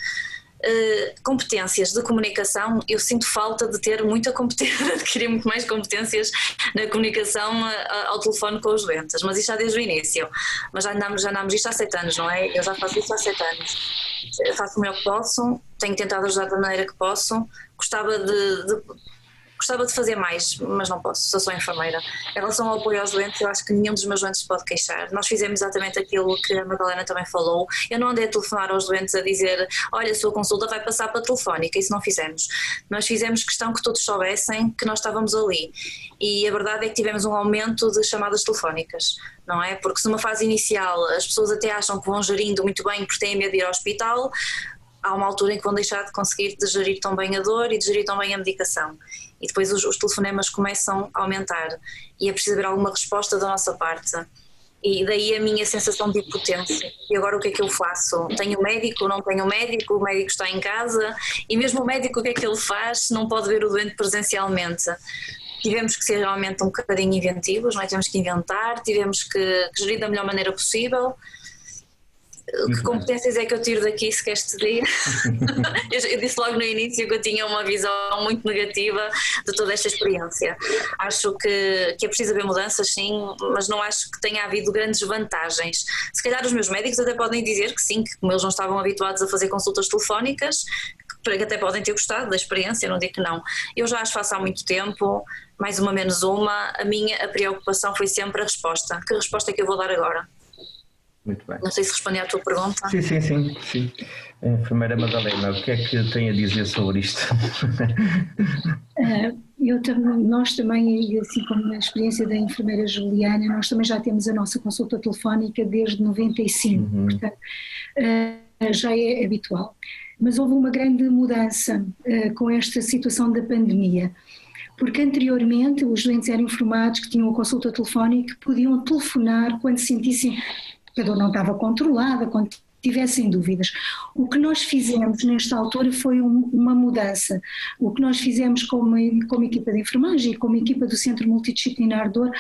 Competências de comunicação, eu sinto falta de ter muita competência, adquirir muito mais competências na comunicação ao telefone com os doentes, mas isso já desde o início. Mas já andamos isto há 7 anos, não é? Eu já faço isso há 7 anos. Eu faço o melhor que posso, tenho tentado ajudar da maneira que posso, gostava de fazer mais, mas não posso, sou só enfermeira. Em relação ao apoio aos doentes, eu acho que nenhum dos meus doentes se pode queixar. Nós fizemos exatamente aquilo que a Madalena também falou. Eu não andei a telefonar aos doentes a dizer, olha, a sua consulta vai passar para a telefónica, isso não fizemos. Nós fizemos questão que todos soubessem que nós estávamos ali. E a verdade é que tivemos um aumento de chamadas telefónicas, não é? Porque se numa fase inicial as pessoas até acham que vão gerindo muito bem porque têm medo de ir ao hospital, há uma altura em que vão deixar de conseguir gerir tão bem a dor e de gerir tão bem a medicação. E depois os telefonemas começam a aumentar e é preciso haver alguma resposta da nossa parte. E daí a minha sensação de impotência. E agora o que é que eu faço? Tenho médico, não tenho médico, o médico está em casa e mesmo o médico o que é que ele faz se não pode ver o doente presencialmente? Tivemos que ser realmente um bocadinho inventivos, não é? Tivemos que inventar, tivemos que gerir da melhor maneira possível. Que competências é que eu tiro daqui, se queres te dizer? Eu disse logo no início que eu tinha uma visão muito negativa de toda esta experiência. Acho que é preciso haver mudanças, sim, mas não acho que tenha havido grandes vantagens. Se calhar os meus médicos até podem dizer que sim, que como eles não estavam habituados a fazer consultas telefónicas, que até podem ter gostado da experiência, não digo que não. Eu já as faço há muito tempo, mais uma menos uma, a preocupação foi sempre a resposta. Que resposta é que eu vou dar agora? Muito bem. Não sei se respondi à tua pergunta. Sim. Enfermeira Madalena, o que é que tem a dizer sobre isto? Nós também, assim como na experiência da enfermeira Juliana, nós também já temos a nossa consulta telefónica desde 95, portanto já é habitual. Mas houve uma grande mudança com esta situação da pandemia. Porque anteriormente os doentes eram informados que tinham a consulta telefónica, que podiam telefonar quando sentissem que a dor não estava controlada, quando tivessem dúvidas. O que nós fizemos nesta altura foi uma mudança. O que nós fizemos como equipa de enfermagem e como equipa do Centro Multidisciplinar de Dor,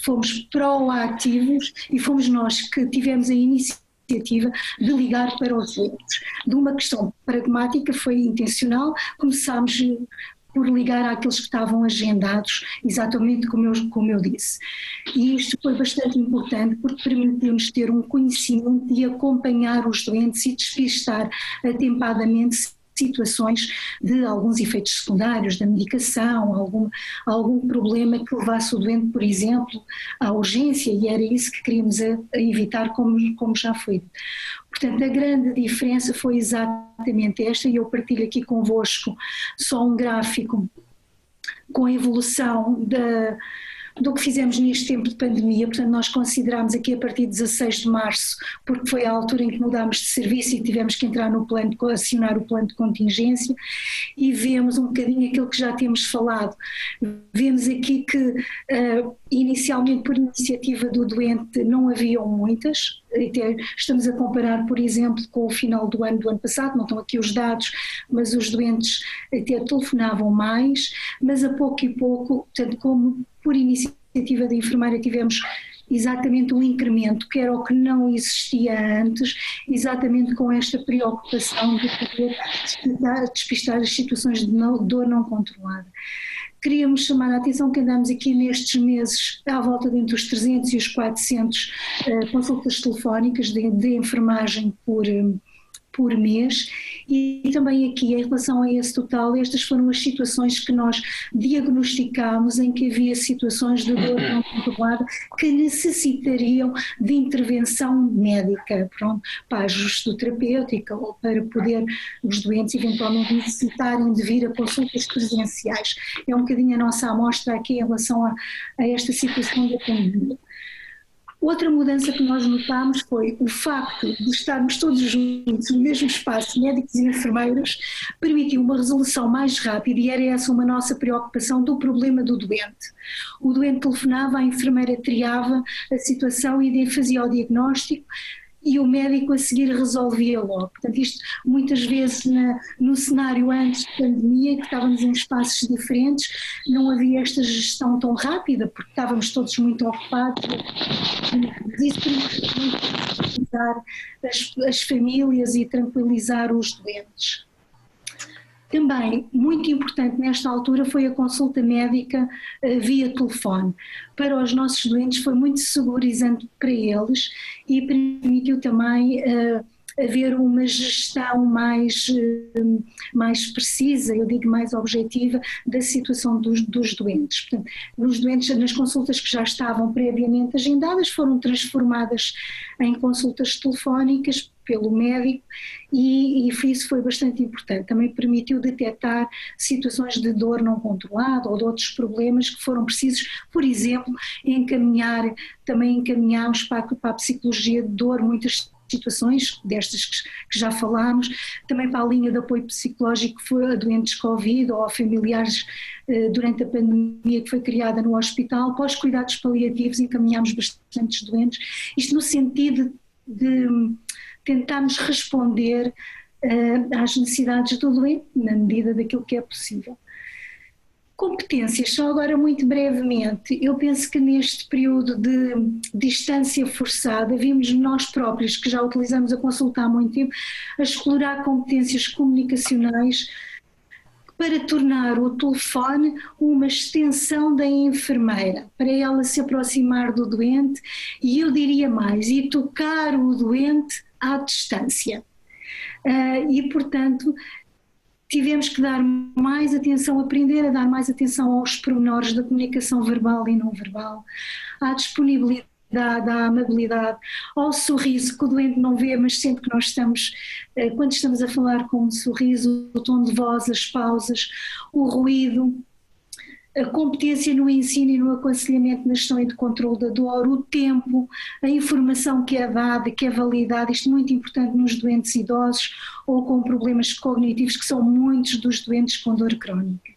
fomos proativos e fomos nós que tivemos a iniciativa de ligar para os doentes. De uma questão pragmática, foi intencional, começámos por ligar àqueles que estavam agendados, exatamente como eu disse. E isto foi bastante importante porque permitiu-nos ter um conhecimento e acompanhar os doentes e despistar atempadamente situações de alguns efeitos secundários da medicação, algum problema que levasse o doente, por exemplo, à urgência, e era isso que queríamos evitar, como já foi. Portanto, a grande diferença foi exatamente esta, e eu partilho aqui convosco só um gráfico com a evolução do que fizemos neste tempo de pandemia. Portanto, nós consideramos aqui a partir de 16 de março, porque foi a altura em que mudámos de serviço e tivemos que entrar no plano, acionar o plano de contingência, e vemos um bocadinho aquilo que já temos falado. Vemos aqui que inicialmente por iniciativa do doente não haviam muitas, estamos a comparar, por exemplo, com o final do ano passado, não estão aqui os dados, mas os doentes até telefonavam mais, mas a pouco e pouco, portanto, como por iniciativa da enfermeira tivemos exatamente um incremento, que era o que não existia antes, exatamente com esta preocupação de poder despistar as situações de dor não controlada. Queríamos chamar a atenção que andamos aqui nestes meses à volta de entre os 300 e os 400 consultas telefónicas de enfermagem por por mês, e também aqui em relação a esse total, estas foram as situações que nós diagnosticámos em que havia situações de dor não controlada que necessitariam de intervenção médica, pronto, para ajuste terapêutica ou para poder os doentes eventualmente necessitarem de vir a consultas presenciais. É um bocadinho a nossa amostra aqui em relação a esta situação da pandemia. Outra mudança que nós notámos foi o facto de estarmos todos juntos no mesmo espaço, médicos e enfermeiros, permitiu uma resolução mais rápida, e era essa uma nossa preocupação do problema do doente. O doente telefonava, a enfermeira triava a situação e fazia o diagnóstico, e o médico a seguir resolvia logo. Portanto, isto muitas vezes no cenário antes da pandemia, que estávamos em espaços diferentes, não havia esta gestão tão rápida, porque estávamos todos muito ocupados. Isso permitiu tranquilizar as famílias e tranquilizar os doentes. Também, muito importante nesta altura, foi a consulta médica via telefone. Para os nossos doentes foi muito segurizante para eles e permitiu também haver uma gestão mais precisa, eu digo mais objetiva, da situação dos doentes. Portanto, os doentes nas consultas que já estavam previamente agendadas foram transformadas em consultas telefónicas pelo médico e isso foi bastante importante. Também permitiu detectar situações de dor não controlada ou de outros problemas que foram precisos, por exemplo, encaminhámos para a psicologia de dor muitas situações destas que já falámos, também para a linha de apoio psicológico a doentes Covid ou a familiares durante a pandemia que foi criada no hospital, para os cuidados paliativos encaminhámos bastantes doentes, isto no sentido de tentarmos responder às necessidades do doente na medida daquilo que é possível. Competências, só agora muito brevemente, eu penso que neste período de distância forçada vimos nós próprios, que já utilizamos a consulta há muito tempo, a explorar competências comunicacionais para tornar o telefone uma extensão da enfermeira, para ela se aproximar do doente e eu diria mais, e tocar o doente à distância. E portanto tivemos que dar mais atenção, aprender a dar mais atenção aos pormenores da comunicação verbal e não verbal, à disponibilidade, à amabilidade, ao sorriso que o doente não vê, mas sempre que nós estamos, quando estamos a falar com um sorriso, o tom de voz, as pausas, o ruído, a competência no ensino e no aconselhamento na gestão e de controle da dor, o tempo, a informação que é dada, que é validada, isto é muito importante nos doentes idosos ou com problemas cognitivos, que são muitos dos doentes com dor crónica.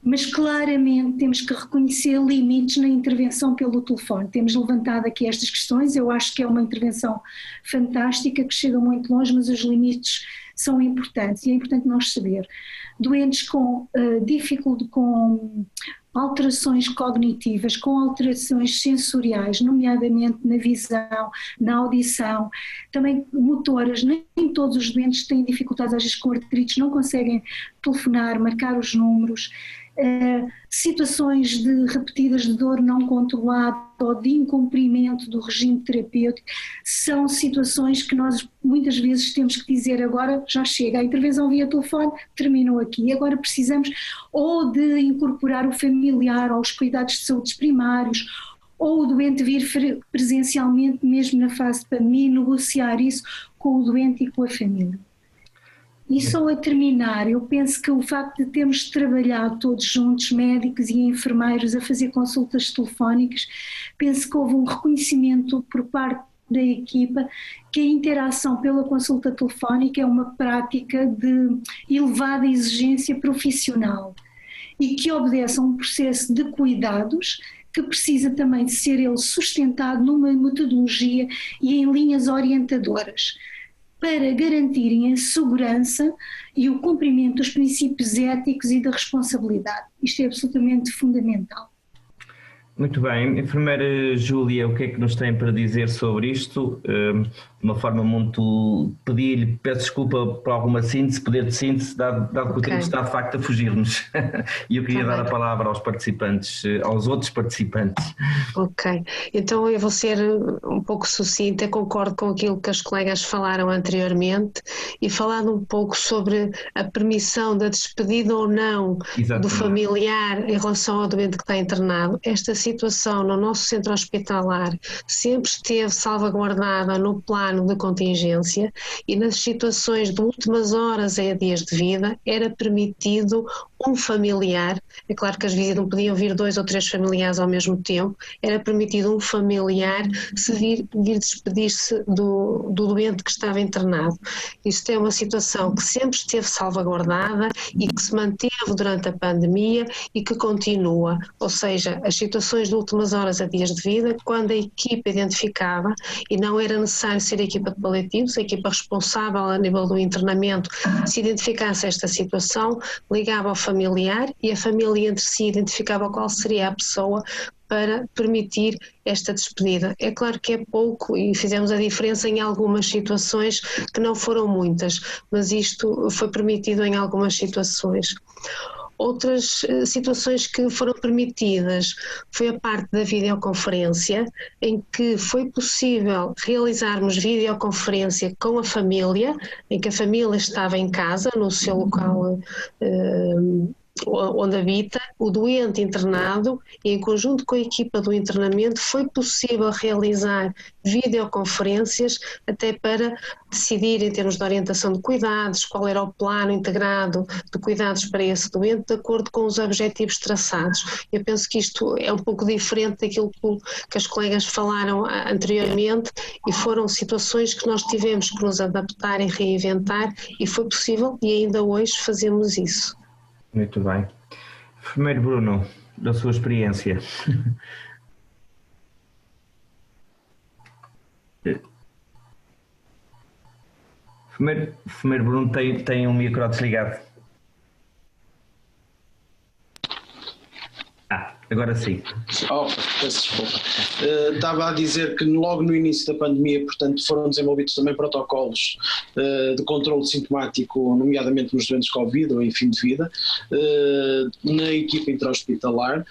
Mas claramente temos que reconhecer limites na intervenção pelo telefone. Temos levantado aqui estas questões, eu acho que é uma intervenção fantástica, que chega muito longe, mas os limites são importantes e é importante nós saber. Doentes com dificuldade, com alterações cognitivas, com alterações sensoriais, nomeadamente na visão, na audição, também motoras, nem todos os doentes têm dificuldades, às vezes com artrites, não conseguem telefonar, marcar os números, situações de repetidas de dor não controlada ou de incumprimento do regime terapêutico, são situações que nós muitas vezes temos que dizer agora já chega, a intervenção via telefone terminou aqui, agora precisamos ou de incorporar o familiar aos cuidados de saúde primários, ou o doente vir presencialmente mesmo na fase de pandemia, negociar isso com o doente e com a família. E só a terminar, eu penso que o facto de termos trabalhado todos juntos, médicos e enfermeiros, a fazer consultas telefónicas, penso que houve um reconhecimento por parte da equipa que a interação pela consulta telefónica é uma prática de elevada exigência profissional e que obedece a um processo de cuidados que precisa também de ser ele sustentado numa metodologia e em linhas orientadoras, para garantirem a segurança e o cumprimento dos princípios éticos e da responsabilidade. Isto é absolutamente fundamental. Muito bem. Enfermeira Júlia, o que é que nos tem para dizer sobre isto? De uma forma muito... Pedir-lhe, peço desculpa por alguma síntese, poder de síntese, dado que o tempo está de facto a fugir-nos. E eu queria dar a palavra aos participantes, aos outros participantes. Ok, então eu vou ser um pouco sucinta, concordo com aquilo que as colegas falaram anteriormente e falando um pouco sobre a permissão da despedida ou não do familiar em relação ao doente que está internado. Esta situação no nosso centro hospitalar sempre esteve salvaguardada no plano de contingência e nas situações de últimas horas a dias de vida era permitido um familiar, é claro que as visitas não podiam vir 2 ou 3 familiares ao mesmo tempo, era permitido um familiar se vir despedir-se do doente que estava internado. Isto é uma situação que sempre esteve salvaguardada e que se manteve durante a pandemia e que continua, ou seja, as situações de últimas horas a dias de vida, quando a equipa identificava, e não era necessário ser a equipa de paliativos, a equipa responsável a nível do internamento, se identificasse esta situação, ligava ao familiar e a família entre si identificava qual seria a pessoa para permitir esta despedida. É claro que é pouco e fizemos a diferença em algumas situações que não foram muitas, mas isto foi permitido em algumas situações. Outras situações que foram permitidas foi a parte da videoconferência, em que foi possível realizarmos videoconferência com a família, em que a família estava em casa, no seu local onde habita, o doente internado, e em conjunto com a equipa do internamento foi possível realizar videoconferências até para decidir em termos de orientação de cuidados, qual era o plano integrado de cuidados para esse doente de acordo com os objetivos traçados. Eu penso que isto é um pouco diferente daquilo que as colegas falaram anteriormente e foram situações que nós tivemos que nos adaptar e reinventar e foi possível e ainda hoje fazemos isso. Muito bem. Enfermeiro Bruno, da sua experiência. Enfermeiro Bruno tem um micro desligado. Agora sim. Peço desculpa. Estava a dizer que logo no início da pandemia, portanto, foram desenvolvidos também protocolos de controle sintomático, nomeadamente nos doentes Covid ou em fim de vida, na equipa intra-hospitalar.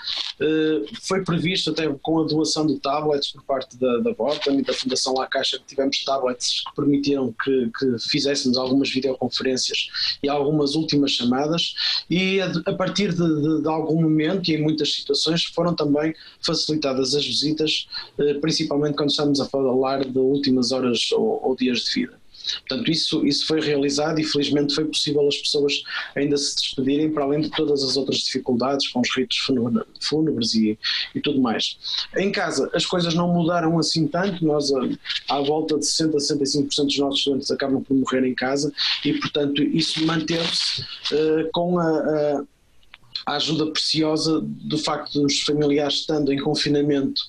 Foi previsto até com a doação de tablets por parte da VOTAM e da Fundação La Caixa, que tivemos tablets que permitiram que fizéssemos algumas videoconferências e algumas últimas chamadas e a partir de algum momento e em muitas situações foram também facilitadas as visitas, principalmente quando estamos a falar de últimas horas ou dias de vida. Portanto, isso foi realizado e felizmente foi possível as pessoas ainda se despedirem, para além de todas as outras dificuldades com os ritos fúnebres e tudo mais. Em casa as coisas não mudaram assim tanto, nós à volta de 60% a 65% dos nossos doentes acabam por morrer em casa e portanto isso manteve-se com a ajuda preciosa do facto dos familiares estando em confinamento,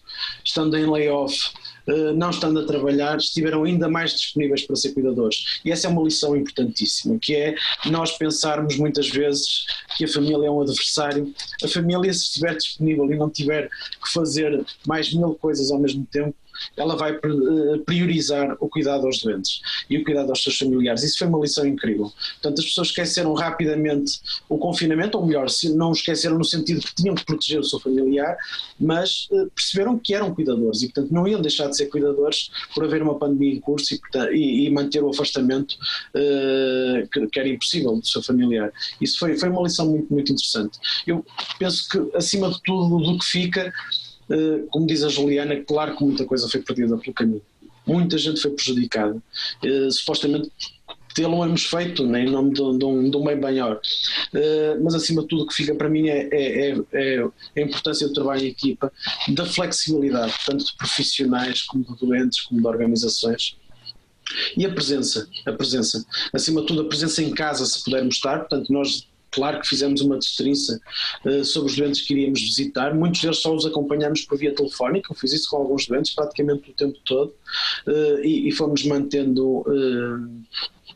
estando em layoff, não estando a trabalhar, estiveram ainda mais disponíveis para ser cuidadores. E essa é uma lição importantíssima, que é nós pensarmos muitas vezes que a família é um adversário. A família, se estiver disponível e não tiver que fazer mais 1000 coisas ao mesmo tempo, ela vai priorizar o cuidado aos doentes e o cuidado aos seus familiares. Isso foi uma lição incrível. Portanto, as pessoas esqueceram rapidamente o confinamento, ou melhor, não esqueceram no sentido que tinham que proteger o seu familiar, mas perceberam que eram cuidadores e, portanto, não iam deixar de ser cuidadores por haver uma pandemia em curso e manter o afastamento que era impossível do seu familiar. Isso foi uma lição muito, muito interessante. Eu penso que, acima de tudo, do que fica, como diz a Juliana, claro que muita coisa foi perdida pelo caminho. Muita gente foi prejudicada. Supostamente tê-lo-hemos feito, né, em nome de um bem maior. Mas acima de tudo o que fica para mim é a importância do trabalho em equipa, da flexibilidade, tanto de profissionais como de doentes, como de organizações. E a presença. Acima de tudo a presença em casa, se pudermos estar. Portanto, nós claro que fizemos uma destrinça sobre os doentes que iríamos visitar, muitos deles só os acompanhamos por via telefónica, eu fiz isso com alguns doentes praticamente o tempo todo e fomos mantendo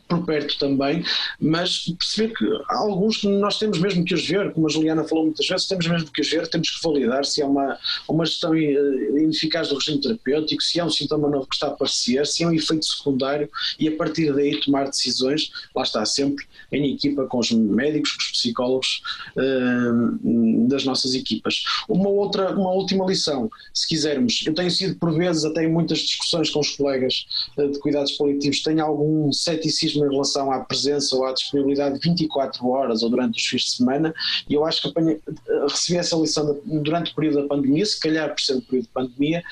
por perto também, mas perceber que há alguns que nós temos mesmo que os ver, como a Juliana falou muitas vezes, temos mesmo que os ver, temos que validar se há uma gestão ineficaz do regime terapêutico, se há um sintoma novo que está a aparecer, se há um efeito secundário, e a partir daí tomar decisões, lá está, sempre em equipa com os médicos, com os psicólogos das nossas equipas. Uma última lição, se quisermos, eu tenho sido por vezes, até em muitas discussões com os colegas de cuidados paliativos, tenho algum ceticismo em relação à presença ou à disponibilidade de 24 horas ou durante os fins de semana, e eu acho que recebi essa lição durante o período da pandemia, se calhar por ser o período de pandemia,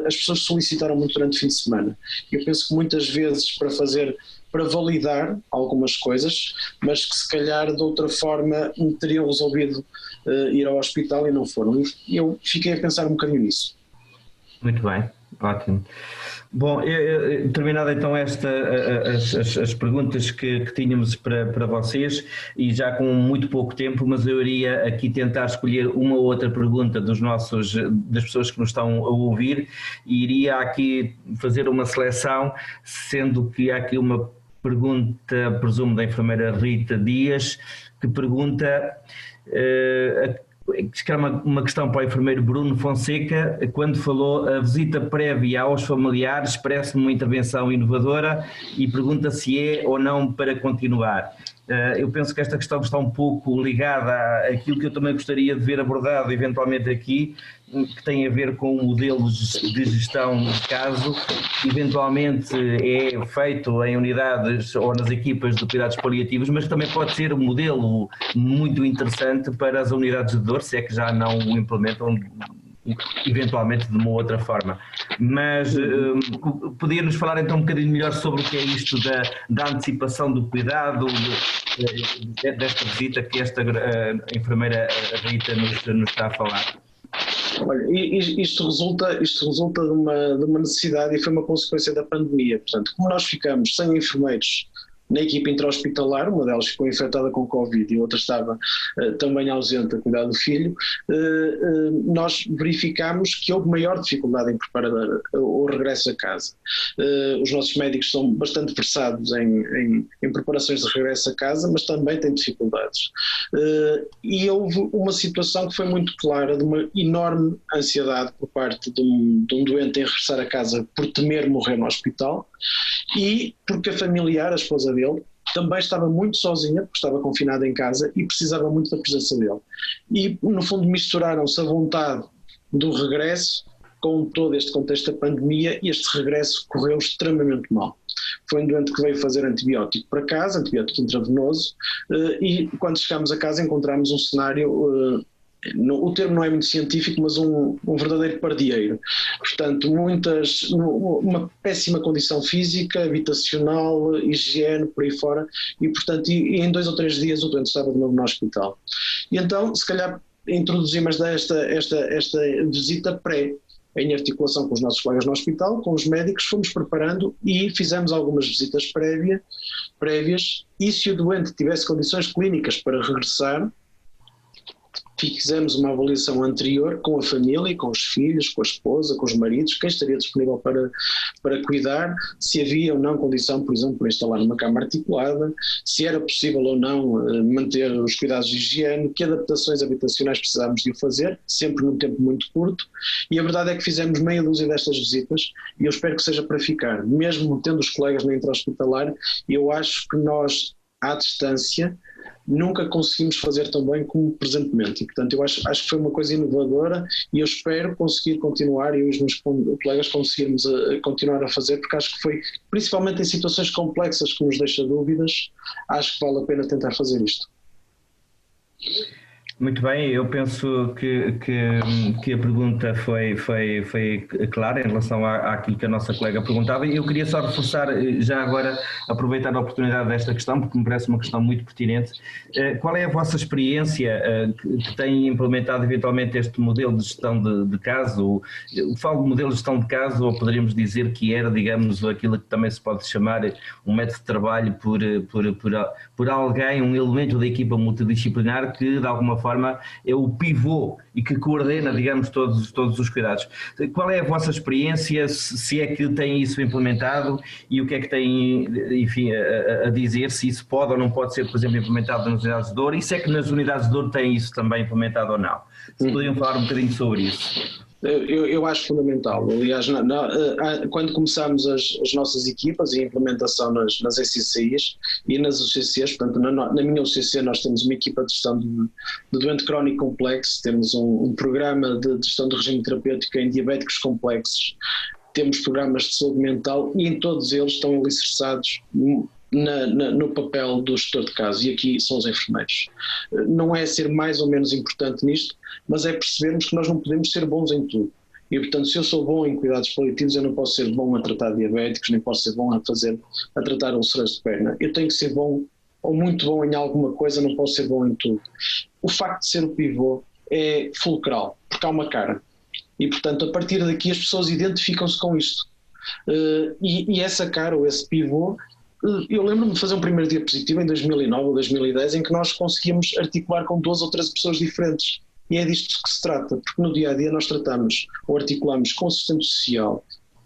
as pessoas solicitaram muito durante o fim de semana. Eu penso que muitas vezes para validar algumas coisas, mas que se calhar de outra forma teriam resolvido ir ao hospital e não foram. Eu fiquei a pensar um bocadinho nisso. Muito bem, ótimo. Bom, terminada então as perguntas que tínhamos para vocês, e já com muito pouco tempo, mas eu iria aqui tentar escolher uma ou outra pergunta das pessoas que nos estão a ouvir, e iria aqui fazer uma seleção, sendo que há aqui uma pergunta, presumo, da enfermeira Rita Dias, que pergunta, que é uma questão para o enfermeiro Bruno Fonseca, quando falou a visita prévia aos familiares parece-me uma intervenção inovadora, e pergunta se é ou não para continuar. Eu penso que esta questão está um pouco ligada àquilo que eu também gostaria de ver abordado eventualmente aqui, que tem a ver com modelos de gestão de caso, que eventualmente é feito em unidades ou nas equipas de cuidados paliativos, mas também pode ser um modelo muito interessante para as unidades de dor, se é que já não o implementam eventualmente de uma outra forma. Mas podia-nos falar então um bocadinho melhor sobre o que é isto da antecipação do cuidado, desta visita que esta enfermeira Rita nos está a falar? Olha, isto resulta de uma necessidade, e foi uma consequência da pandemia. Portanto, como nós ficamos sem enfermeiros na equipa intra-hospitalar, uma delas ficou infectada com Covid e outra estava também ausente a cuidar do filho, nós verificámos que houve maior dificuldade em preparar o regresso a casa. Os nossos médicos são bastante versados em preparações de regresso a casa, mas também têm dificuldades. E houve uma situação que foi muito clara, de uma enorme ansiedade por parte de um doente em regressar a casa por temer morrer no hospital, e porque a familiar, a esposa dele, também estava muito sozinha, porque estava confinada em casa e precisava muito da presença dele. E, no fundo, misturaram-se a vontade do regresso com todo este contexto da pandemia, e este regresso correu extremamente mal. Foi um doente que veio fazer antibiótico para casa, antibiótico intravenoso, e quando chegámos a casa encontramos um cenário... o termo não é muito científico, mas um verdadeiro pardieiro. Portanto, uma péssima condição física, habitacional, higiene, por aí fora, e portanto em 2 ou 3 dias o doente estava de novo no hospital. E então, se calhar, introduzimos esta visita pré, em articulação com os nossos colegas no hospital, com os médicos, fomos preparando e fizemos algumas visitas prévias, e se o doente tivesse condições clínicas para regressar, fizemos uma avaliação anterior com a família, com os filhos, com a esposa, com os maridos, quem estaria disponível para cuidar, se havia ou não condição, por exemplo, para instalar uma cama articulada, se era possível ou não manter os cuidados de higiene, que adaptações habitacionais precisávamos de o fazer, sempre num tempo muito curto, e a verdade é que fizemos meia dúzia destas visitas, e eu espero que seja para ficar. Mesmo tendo os colegas na intra-hospitalar, eu acho que nós, à distância, nunca conseguimos fazer tão bem como presentemente, e portanto eu acho que foi uma coisa inovadora, e eu espero conseguir continuar, e os meus colegas conseguirmos continuar a fazer, porque acho que foi, principalmente em situações complexas que nos deixa dúvidas, acho que vale a pena tentar fazer isto. Muito bem, eu penso que a pergunta foi clara em relação àquilo que a nossa colega perguntava, e eu queria só reforçar, já agora, aproveitar a oportunidade desta questão, porque me parece uma questão muito pertinente. Qual é a vossa experiência que tem implementado eventualmente este modelo de gestão de caso? Eu falo de modelo de gestão de caso, ou poderíamos dizer que era, digamos, aquilo que também se pode chamar um método de trabalho por alguém, um elemento da equipa multidisciplinar que, de alguma forma é o pivô e que coordena, digamos, todos os cuidados. Qual é a vossa experiência, se é que tem isso implementado e o que é que tem, enfim, a dizer, se isso pode ou não pode ser, por exemplo, implementado nas unidades de dor, e se é que nas unidades de dor tem isso também implementado ou não? Se poderiam falar um bocadinho sobre isso. Eu acho fundamental. Aliás, quando começamos as nossas equipas e a implementação nas SCCIs e nas UCCs, portanto, na minha UCC nós temos uma equipa de gestão de doente crónico complexo, temos um programa de gestão de regime terapêutico em diabéticos complexos, temos programas de saúde mental e em todos eles estão alicerçados no papel do gestor de caso, e aqui são os enfermeiros. Não é ser mais ou menos importante nisto, mas é percebermos que nós não podemos ser bons em tudo. E, portanto, se eu sou bom em cuidados paliativos, eu não posso ser bom a tratar diabéticos, nem posso ser bom a tratar ulceras de perna. Eu tenho que ser bom ou muito bom em alguma coisa, não posso ser bom em tudo. O facto de ser o pivô é fulcral, porque há uma cara. E, portanto, a partir daqui as pessoas identificam-se com isto. E essa cara, ou esse pivô, eu lembro-me de fazer um primeiro diapositivo em 2009 ou 2010 em que nós conseguíamos articular com 12 ou 13 pessoas diferentes. E é disto que se trata, porque no dia-a-dia nós tratamos ou articulamos com o assistente social,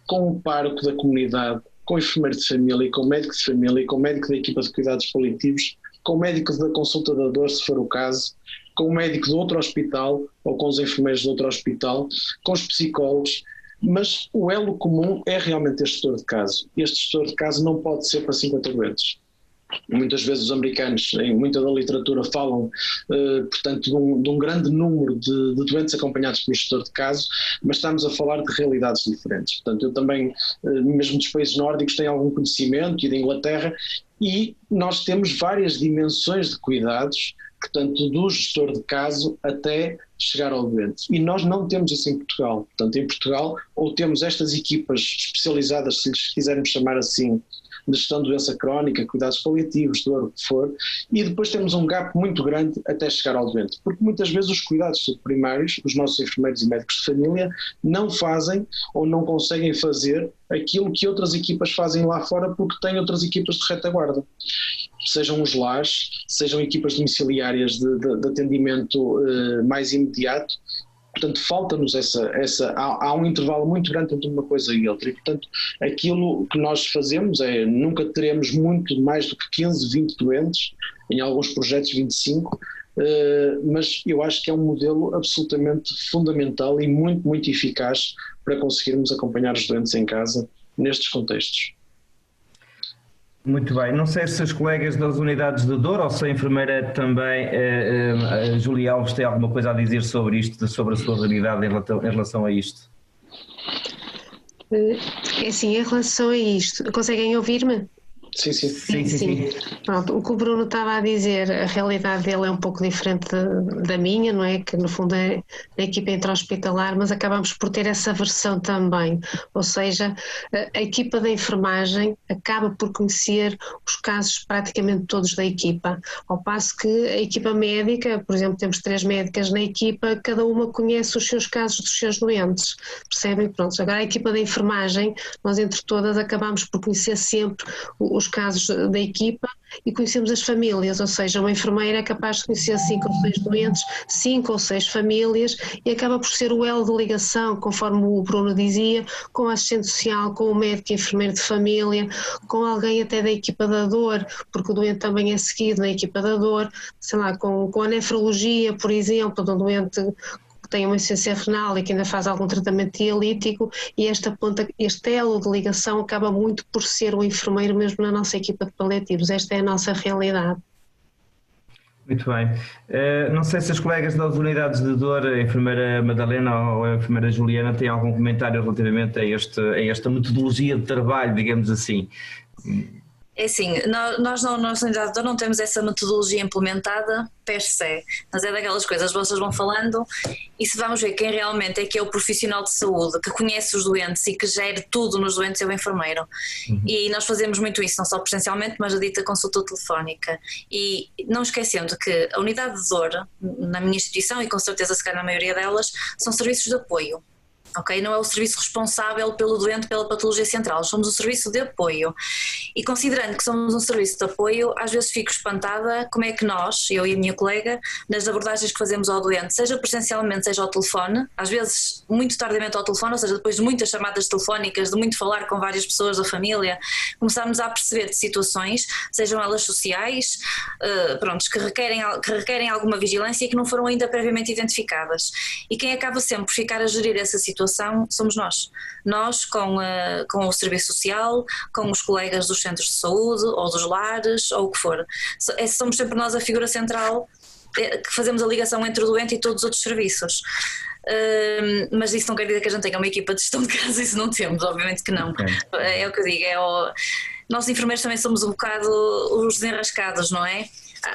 com o pároco da comunidade, com o enfermeiro de família, com o médico de família, com o médico da equipa de cuidados paliativos, com o médico da consulta da dor, se for o caso, com o médico de outro hospital ou com os enfermeiros de outro hospital, com os psicólogos. Mas o elo comum é realmente este gestor de caso. Este gestor de caso não pode ser para 50 doentes. Muitas vezes os americanos, em muita da literatura, falam, portanto, de um grande número de doentes acompanhados pelo gestor de caso, mas estamos a falar de realidades diferentes. Portanto, eu também, mesmo dos países nórdicos, tenho algum conhecimento, e da Inglaterra, e nós temos várias dimensões de cuidados, portanto, do gestor de caso até chegar ao doente. E nós não temos isso em Portugal. Portanto, em Portugal, ou temos estas equipas especializadas, se lhes quisermos chamar assim, de gestão de doença crónica, cuidados paliativos, dor, o que for, e depois temos um gap muito grande até chegar ao doente, porque muitas vezes os cuidados primários, os nossos enfermeiros e médicos de família, não fazem ou não conseguem fazer aquilo que outras equipas fazem lá fora porque têm outras equipas de retaguarda. Sejam os lares, sejam equipas domiciliárias de atendimento mais imediato. Portanto, falta-nos há um intervalo muito grande entre uma coisa e outra, e portanto aquilo que nós fazemos é, nunca teremos muito mais do que 15, 20 doentes, em alguns projetos 25, mas eu acho que é um modelo absolutamente fundamental e muito, muito eficaz para conseguirmos acompanhar os doentes em casa nestes contextos. Muito bem, não sei se os colegas das unidades de dor ou se a enfermeira também, a Júlia Alves, tem alguma coisa a dizer sobre isto, sobre a sua realidade em relação a isto. É assim, em relação a isto, conseguem ouvir-me? Sim. Pronto, o que o Bruno estava a dizer, a realidade dele é um pouco diferente da minha, não é? Que no fundo é a equipa intra-hospitalar, mas acabamos por ter essa versão também, ou seja, a equipa da enfermagem acaba por conhecer os casos praticamente todos da equipa, ao passo que a equipa médica, por exemplo, temos 3 médicas na equipa, cada uma conhece os seus casos dos seus doentes, percebem? Pronto, agora a equipa da enfermagem, nós entre todas acabamos por conhecer sempre os casos da equipa e conhecemos as famílias, ou seja, uma enfermeira é capaz de conhecer 5 ou 6 doentes, 5 ou 6 famílias e acaba por ser o elo de ligação, conforme o Bruno dizia, com o assistente social, com o médico e enfermeiro de família, com alguém até da equipa da dor, porque o doente também é seguido na equipa da dor, sei lá, com a nefrologia, por exemplo, de um doente que tem uma insuficiência renal e que ainda faz algum tratamento dialítico, e este elo de ligação acaba muito por ser o enfermeiro mesmo na nossa equipa de paliativos. Esta é a nossa realidade. Muito bem. Não sei se as colegas das unidades de dor, a enfermeira Madalena ou a enfermeira Juliana, têm algum comentário relativamente a esta metodologia de trabalho, digamos assim. É assim, nós na unidade de dor não temos essa metodologia implementada per se, mas é daquelas coisas, vocês vão falando e se vamos ver quem realmente é que é o profissional de saúde, que conhece os doentes e que gere tudo nos doentes é o enfermeiro. E nós fazemos muito isso, não só presencialmente, mas a dita consulta telefónica. E não esquecendo que a unidade de dor, na minha instituição e com certeza se calhar na maioria delas, são serviços de apoio. Okay? Não é o serviço responsável pelo doente, pela patologia central, somos o serviço de apoio E considerando que somos um serviço de apoio, às vezes fico espantada como é que nós, eu e a minha colega, nas abordagens que fazemos ao doente, seja presencialmente, seja ao telefone, às vezes muito tardiamente ao telefone, ou seja, depois de muitas chamadas telefónicas, de muito falar com várias pessoas da família, começamos a perceber de situações, sejam elas sociais, que requerem alguma vigilância e que não foram ainda previamente identificadas. E quem acaba sempre por ficar a gerir essa situação somos nós. Nós com o serviço social, com os colegas dos centros de saúde ou dos lares ou o que for. Somos sempre nós a figura central que fazemos a ligação entre o doente e todos os outros serviços. Mas isso não quer dizer que a gente tenha uma equipa de gestão de casos, isso não temos, obviamente que não. É o que eu digo, nós enfermeiros também somos um bocado os desenrascados, não é?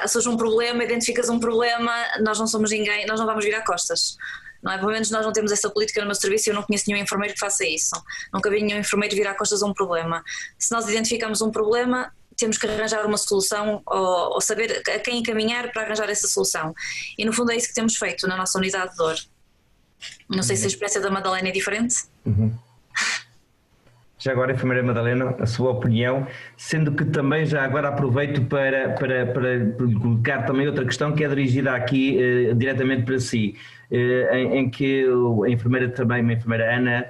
Surge um problema, identificas um problema, nós não somos ninguém, nós não vamos virar costas. Não é? Pelo menos nós não temos essa política no meu serviço e eu não conheço nenhum enfermeiro que faça isso. Nunca vi nenhum enfermeiro virar costas a um problema. Se nós identificamos um problema, temos que arranjar uma solução ou saber a quem encaminhar para arranjar essa solução. E no fundo é isso que temos feito na nossa unidade de dor. Não sei se a experiência da Madalena é diferente. Já agora, enfermeira Madalena, a sua opinião, sendo que também já agora aproveito para colocar também outra questão que é dirigida aqui diretamente para si, em que a enfermeira também, a enfermeira Ana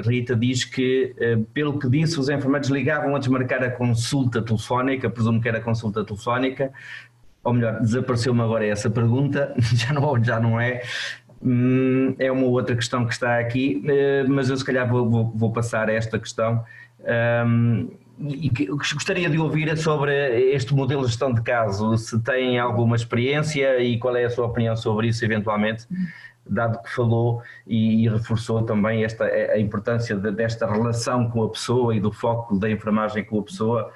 Rita, diz que, pelo que disse, os enfermeiros ligavam a desmarcar a consulta telefónica, presumo que era consulta telefónica, ou melhor, desapareceu-me agora essa pergunta, já não é. É uma outra questão que está aqui, mas eu se calhar vou passar a esta questão e gostaria de ouvir sobre este modelo de gestão de caso, se tem alguma experiência e qual é a sua opinião sobre isso eventualmente, dado que falou e reforçou também a importância desta relação com a pessoa e do foco da enfermagem com a pessoa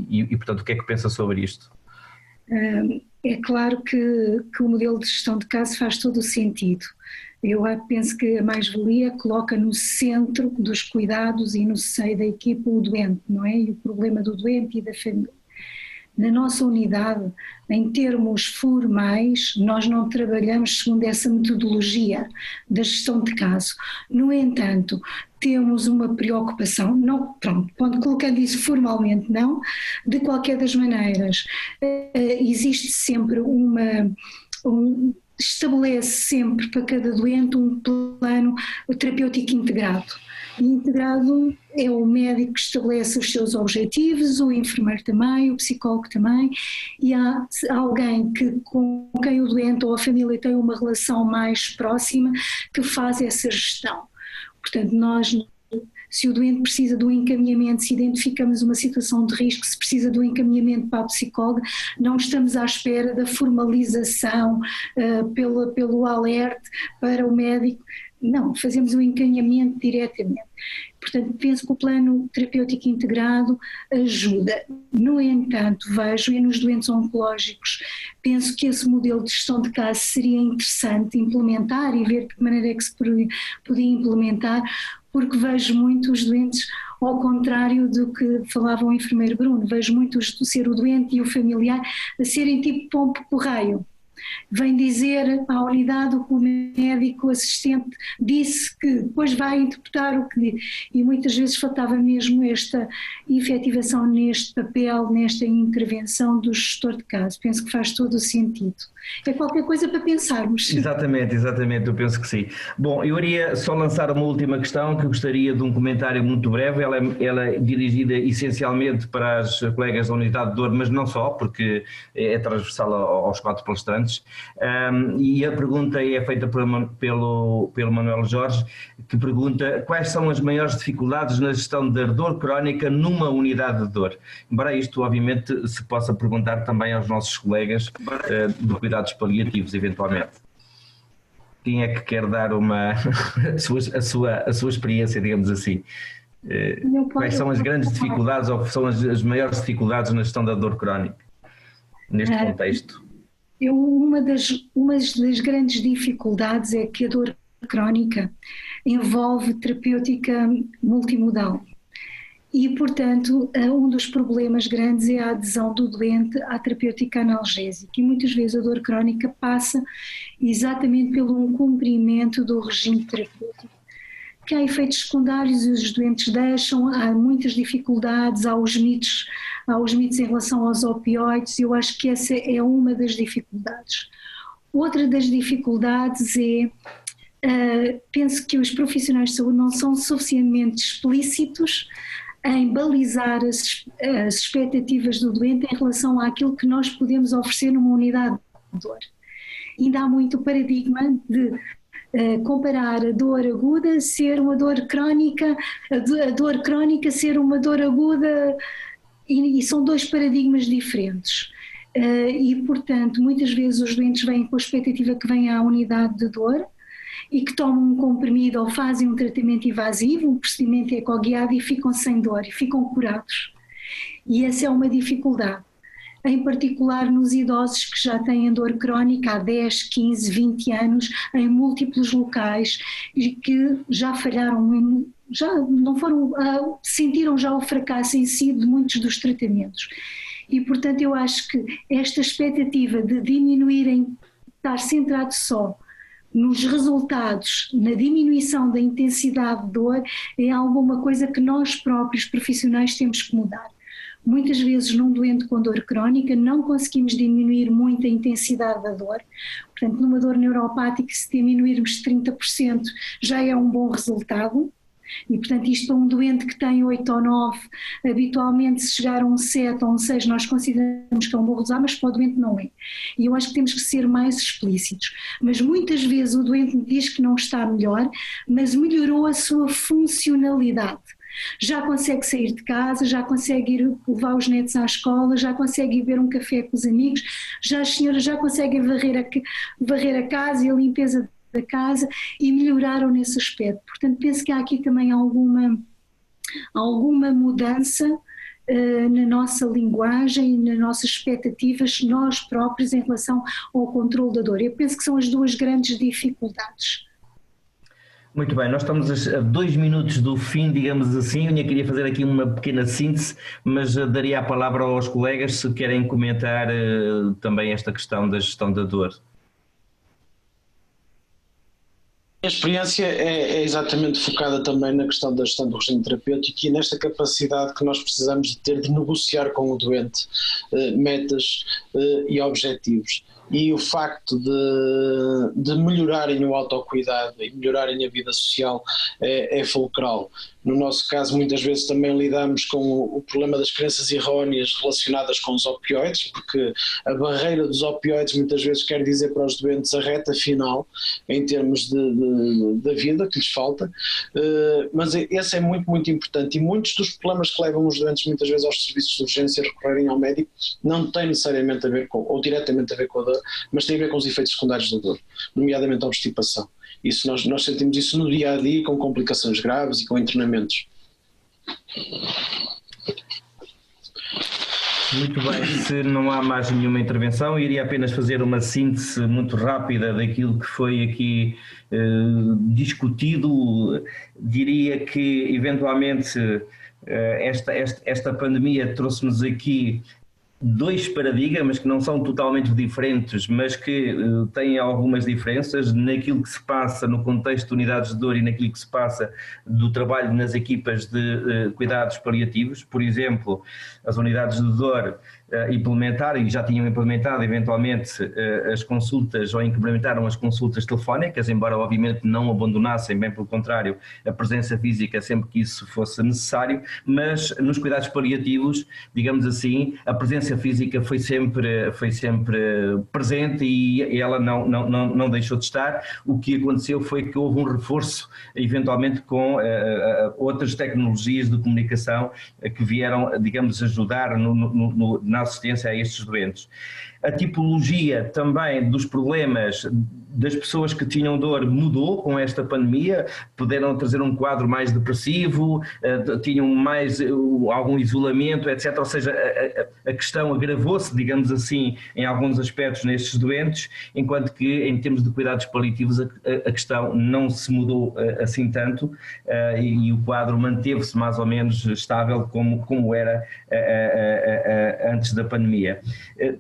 e portanto o que é que pensa sobre isto? É claro que o modelo de gestão de caso faz todo o sentido. Eu penso que a mais-valia coloca no centro dos cuidados e no seio da equipa o doente, não é? E o problema do doente e da família. Na nossa unidade, em termos formais, nós não trabalhamos segundo essa metodologia da gestão de caso. No entanto, temos uma preocupação, não, pronto, colocando isso formalmente não, de qualquer das maneiras, existe sempre estabelece sempre para cada doente um plano terapêutico integrado. Integrado é o médico que estabelece os seus objetivos, o enfermeiro também, o psicólogo também, e há alguém com quem o doente ou a família tem uma relação mais próxima que faz essa gestão. Portanto, se o doente precisa de um encaminhamento, se identificamos uma situação de risco, se precisa de um encaminhamento para a psicóloga, não estamos à espera da formalização pelo alerta para o médico, não, fazemos um encaminhamento diretamente. Portanto, penso que o plano terapêutico integrado ajuda. No entanto, vejo, e nos doentes oncológicos, penso que esse modelo de gestão de caso seria interessante implementar e ver de que maneira é que se podia implementar, porque vejo muitos doentes, ao contrário do que falava o enfermeiro Bruno, vejo muitos do ser o doente e o familiar a serem tipo pombo-correio. Vem dizer à unidade o que o médico assistente disse, que depois vai interpretar o que diz, e muitas vezes faltava mesmo esta efetivação neste papel, nesta intervenção do gestor de caso. Penso que faz todo o sentido. É qualquer coisa para pensarmos. Exatamente, eu penso que sim. Bom, eu iria só lançar uma última questão que gostaria de um comentário muito breve. Ela é dirigida essencialmente para as colegas da unidade de dor, mas não só, porque é transversal aos 4 palestrantes. E a pergunta é feita pelo Manuel Jorge, que pergunta quais são as maiores dificuldades na gestão da dor crónica numa unidade de dor. Embora isto, obviamente, se possa perguntar também aos nossos colegas de cuidados paliativos, eventualmente. Quem é que quer dar a sua experiência, digamos assim? Quais são as grandes dificuldades ou são as maiores dificuldades na gestão da dor crónica, neste contexto? Uma das grandes dificuldades é que a dor crónica envolve terapêutica multimodal e, portanto, um dos problemas grandes é a adesão do doente à terapêutica analgésica e muitas vezes a dor crónica passa exatamente pelo cumprimento do regime terapêutico que há efeitos secundários e os doentes deixam, há muitas dificuldades, há os mitos em relação aos opioides, e eu acho que essa é uma das dificuldades. Outra das dificuldades penso que os profissionais de saúde não são suficientemente explícitos em balizar as expectativas do doente em relação àquilo que nós podemos oferecer numa unidade de dor. Ainda há muito paradigma de comparar a dor aguda ser uma dor crónica, a dor crónica ser uma dor aguda, e são dois paradigmas diferentes. E, portanto, muitas vezes os doentes vêm com a expectativa que vêm à unidade de dor e que tomam um comprimido ou fazem um tratamento invasivo, um procedimento ecoguiado, e ficam sem dor, e ficam curados. E essa é uma dificuldade, em particular nos idosos que já têm dor crónica há 10, 15, 20 anos, em múltiplos locais, e que já falharam, já não foram, sentiram já o fracasso em si de muitos dos tratamentos. E, portanto, eu acho que esta expectativa de diminuírem, estar centrado só nos resultados, na diminuição da intensidade de dor, é alguma coisa que nós próprios profissionais temos que mudar. Muitas vezes num doente com dor crónica não conseguimos diminuir muito a intensidade da dor, portanto numa dor neuropática, se diminuirmos 30% já é um bom resultado. E, portanto, isto para um doente que tem 8 ou 9, habitualmente se chegar a um 7 ou um 6 nós consideramos que é um bom resultado, mas para o doente não é. E eu acho que temos que ser mais explícitos. Mas muitas vezes o doente me diz que não está melhor, mas melhorou a sua funcionalidade. Já consegue sair de casa, já consegue ir levar os netos à escola, já consegue ir beber um café com os amigos, já as senhoras já conseguem varrer a casa e a limpeza da casa, e melhoraram nesse aspecto. Portanto, penso que há aqui também alguma mudança na nossa linguagem, nas nossas expectativas, nós próprios, em relação ao controle da dor. Eu penso que são as duas grandes dificuldades. Muito bem, nós estamos a 2 minutos do fim, digamos assim. Eu queria fazer aqui uma pequena síntese, mas daria a palavra aos colegas se querem comentar também esta questão da gestão da dor. A experiência é exatamente focada também na questão da gestão do regime terapêutico e nesta capacidade que nós precisamos de ter de negociar com o doente metas e objetivos. E o facto de melhorarem o autocuidado e melhorarem a vida social é fulcral. No nosso caso, muitas vezes também lidamos com o problema das crenças erróneas relacionadas com os opioides, porque a barreira dos opioides muitas vezes quer dizer para os doentes a reta final em termos da vida que lhes falta, mas esse é muito, muito importante, e muitos dos problemas que levam os doentes muitas vezes aos serviços de urgência a recorrerem ao médico não têm necessariamente a ver com, ou diretamente a ver com a dor, mas têm a ver com os efeitos secundários da dor, nomeadamente a obstipação. Isso nós sentimos isso no dia a dia, com complicações graves e com internamentos. Muito bem, se não há mais nenhuma intervenção, eu iria apenas fazer uma síntese muito rápida daquilo que foi aqui discutido. Diria que, eventualmente, esta pandemia trouxe-nos aqui 2 paradigmas que não são totalmente diferentes, mas que têm algumas diferenças naquilo que se passa no contexto de unidades de dor e naquilo que se passa do trabalho nas equipas de cuidados paliativos. Por exemplo, as unidades de dor implementaram e já tinham implementado eventualmente as consultas, ou implementaram as consultas telefónicas, embora obviamente não abandonassem, bem pelo contrário, a presença física sempre que isso fosse necessário, mas nos cuidados paliativos, digamos assim, a presença física foi sempre presente e ela não deixou de estar. O que aconteceu foi que houve um reforço, eventualmente com outras tecnologias de comunicação que vieram, digamos, ajudar na assistência a estes doentes. A tipologia também dos problemas das pessoas que tinham dor mudou com esta pandemia, puderam trazer um quadro mais depressivo, tinham mais algum isolamento, etc. Ou seja, a questão questão agravou-se, digamos assim, em alguns aspectos nestes doentes, enquanto que em termos de cuidados paliativos a questão não se mudou assim tanto, e o quadro manteve-se mais ou menos estável como era antes da pandemia.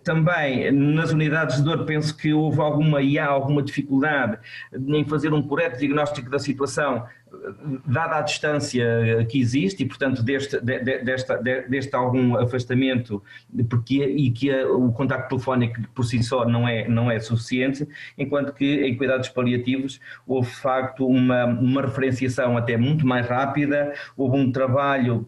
Também nas unidades de dor penso que houve alguma dificuldade em fazer um correto diagnóstico da situação, dada a distância que existe e, portanto, deste algum afastamento, o contacto telefónico por si só não é suficiente, enquanto que em cuidados paliativos houve, de facto, uma referenciação até muito mais rápida, houve um trabalho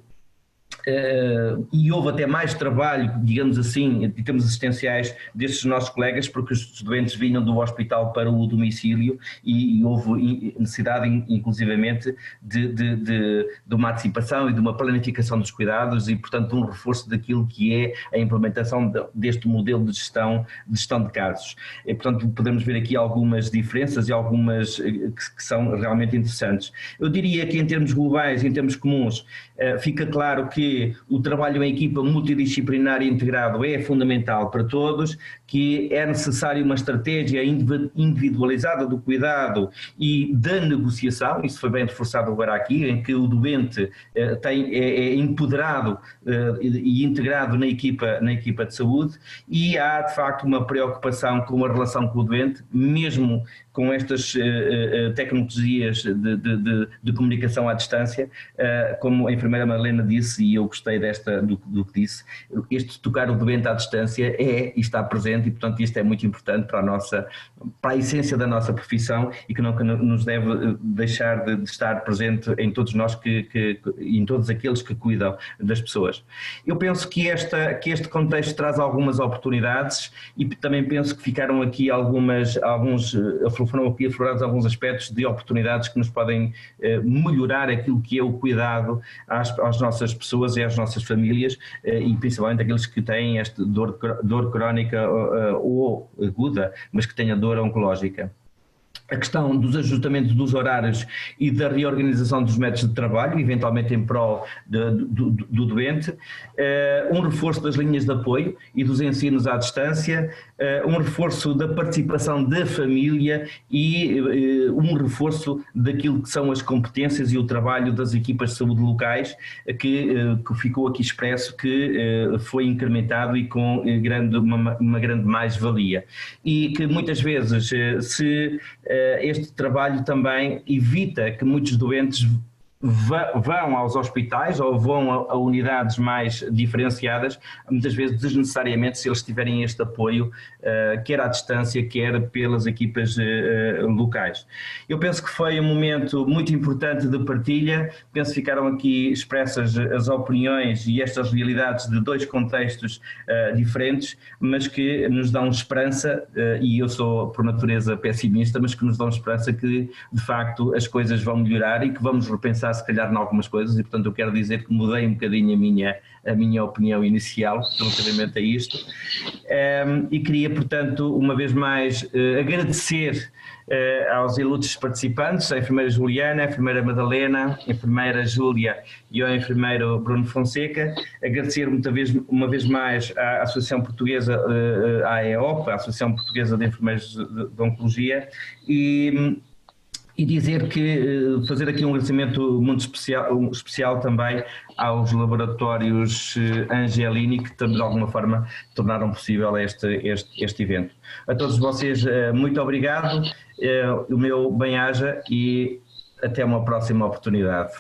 e houve até mais trabalho, digamos assim, em termos assistenciais destes nossos colegas, porque os doentes vinham do hospital para o domicílio e houve necessidade, inclusivamente, de uma antecipação e de uma planificação dos cuidados e, portanto, um reforço daquilo que é a implementação deste modelo de gestão de casos. E, portanto, podemos ver aqui algumas diferenças e algumas que são realmente interessantes. Eu diria que, em termos globais, em termos comuns, fica claro que o trabalho em equipa multidisciplinar e integrado é fundamental para todos, que é necessário uma estratégia individualizada do cuidado e da negociação, isso foi bem reforçado agora aqui, em que o doente é empoderado e integrado na equipa de saúde, e há de facto uma preocupação com a relação com o doente, mesmo com estas tecnologias de comunicação à distância, como a enfermeira Madalena disse, e eu gostei do que disse, este tocar o doente à distância está presente e, portanto, isto é muito importante para a essência da nossa profissão e que não nos deve deixar de estar presente em todos nós, em todos aqueles que cuidam das pessoas. Eu penso que este contexto traz algumas oportunidades e também penso que ficaram aqui foram aqui aflorados alguns aspectos de oportunidades que nos podem melhorar aquilo que é o cuidado às nossas pessoas e às nossas famílias, e principalmente aqueles que têm esta dor crónica ou aguda, mas que têm a dor oncológica. A questão dos ajustamentos dos horários e da reorganização dos métodos de trabalho, eventualmente em prol do doente, um reforço das linhas de apoio e dos ensinos à distância, um reforço da participação da família e um reforço daquilo que são as competências e o trabalho das equipas de saúde locais, que ficou aqui expresso que foi incrementado e com uma grande mais-valia. E que muitas vezes este trabalho também evita que muitos doentes vão aos hospitais ou vão a unidades mais diferenciadas, muitas vezes desnecessariamente, se eles tiverem este apoio, quer à distância, quer pelas equipas locais. Eu penso que foi um momento muito importante de partilha, penso que ficaram aqui expressas as opiniões e estas realidades de dois contextos diferentes, mas que nos dão esperança, e eu sou por natureza pessimista, mas que nos dão esperança que de facto as coisas vão melhorar e que vamos repensar se calhar em algumas coisas, e portanto eu quero dizer que mudei um bocadinho a minha opinião inicial relativamente a isto, e queria portanto uma vez mais agradecer aos ilustres participantes, a enfermeira Juliana, a enfermeira Madalena, a enfermeira Júlia e ao enfermeiro Bruno Fonseca, agradecer uma vez mais à Associação Portuguesa, à EOP, a Associação Portuguesa de Enfermeiros de Oncologia, e dizer que, fazer aqui um agradecimento muito especial também aos laboratórios Angelini, que de alguma forma tornaram possível este evento. A todos vocês, muito obrigado, o meu bem-aja e até uma próxima oportunidade.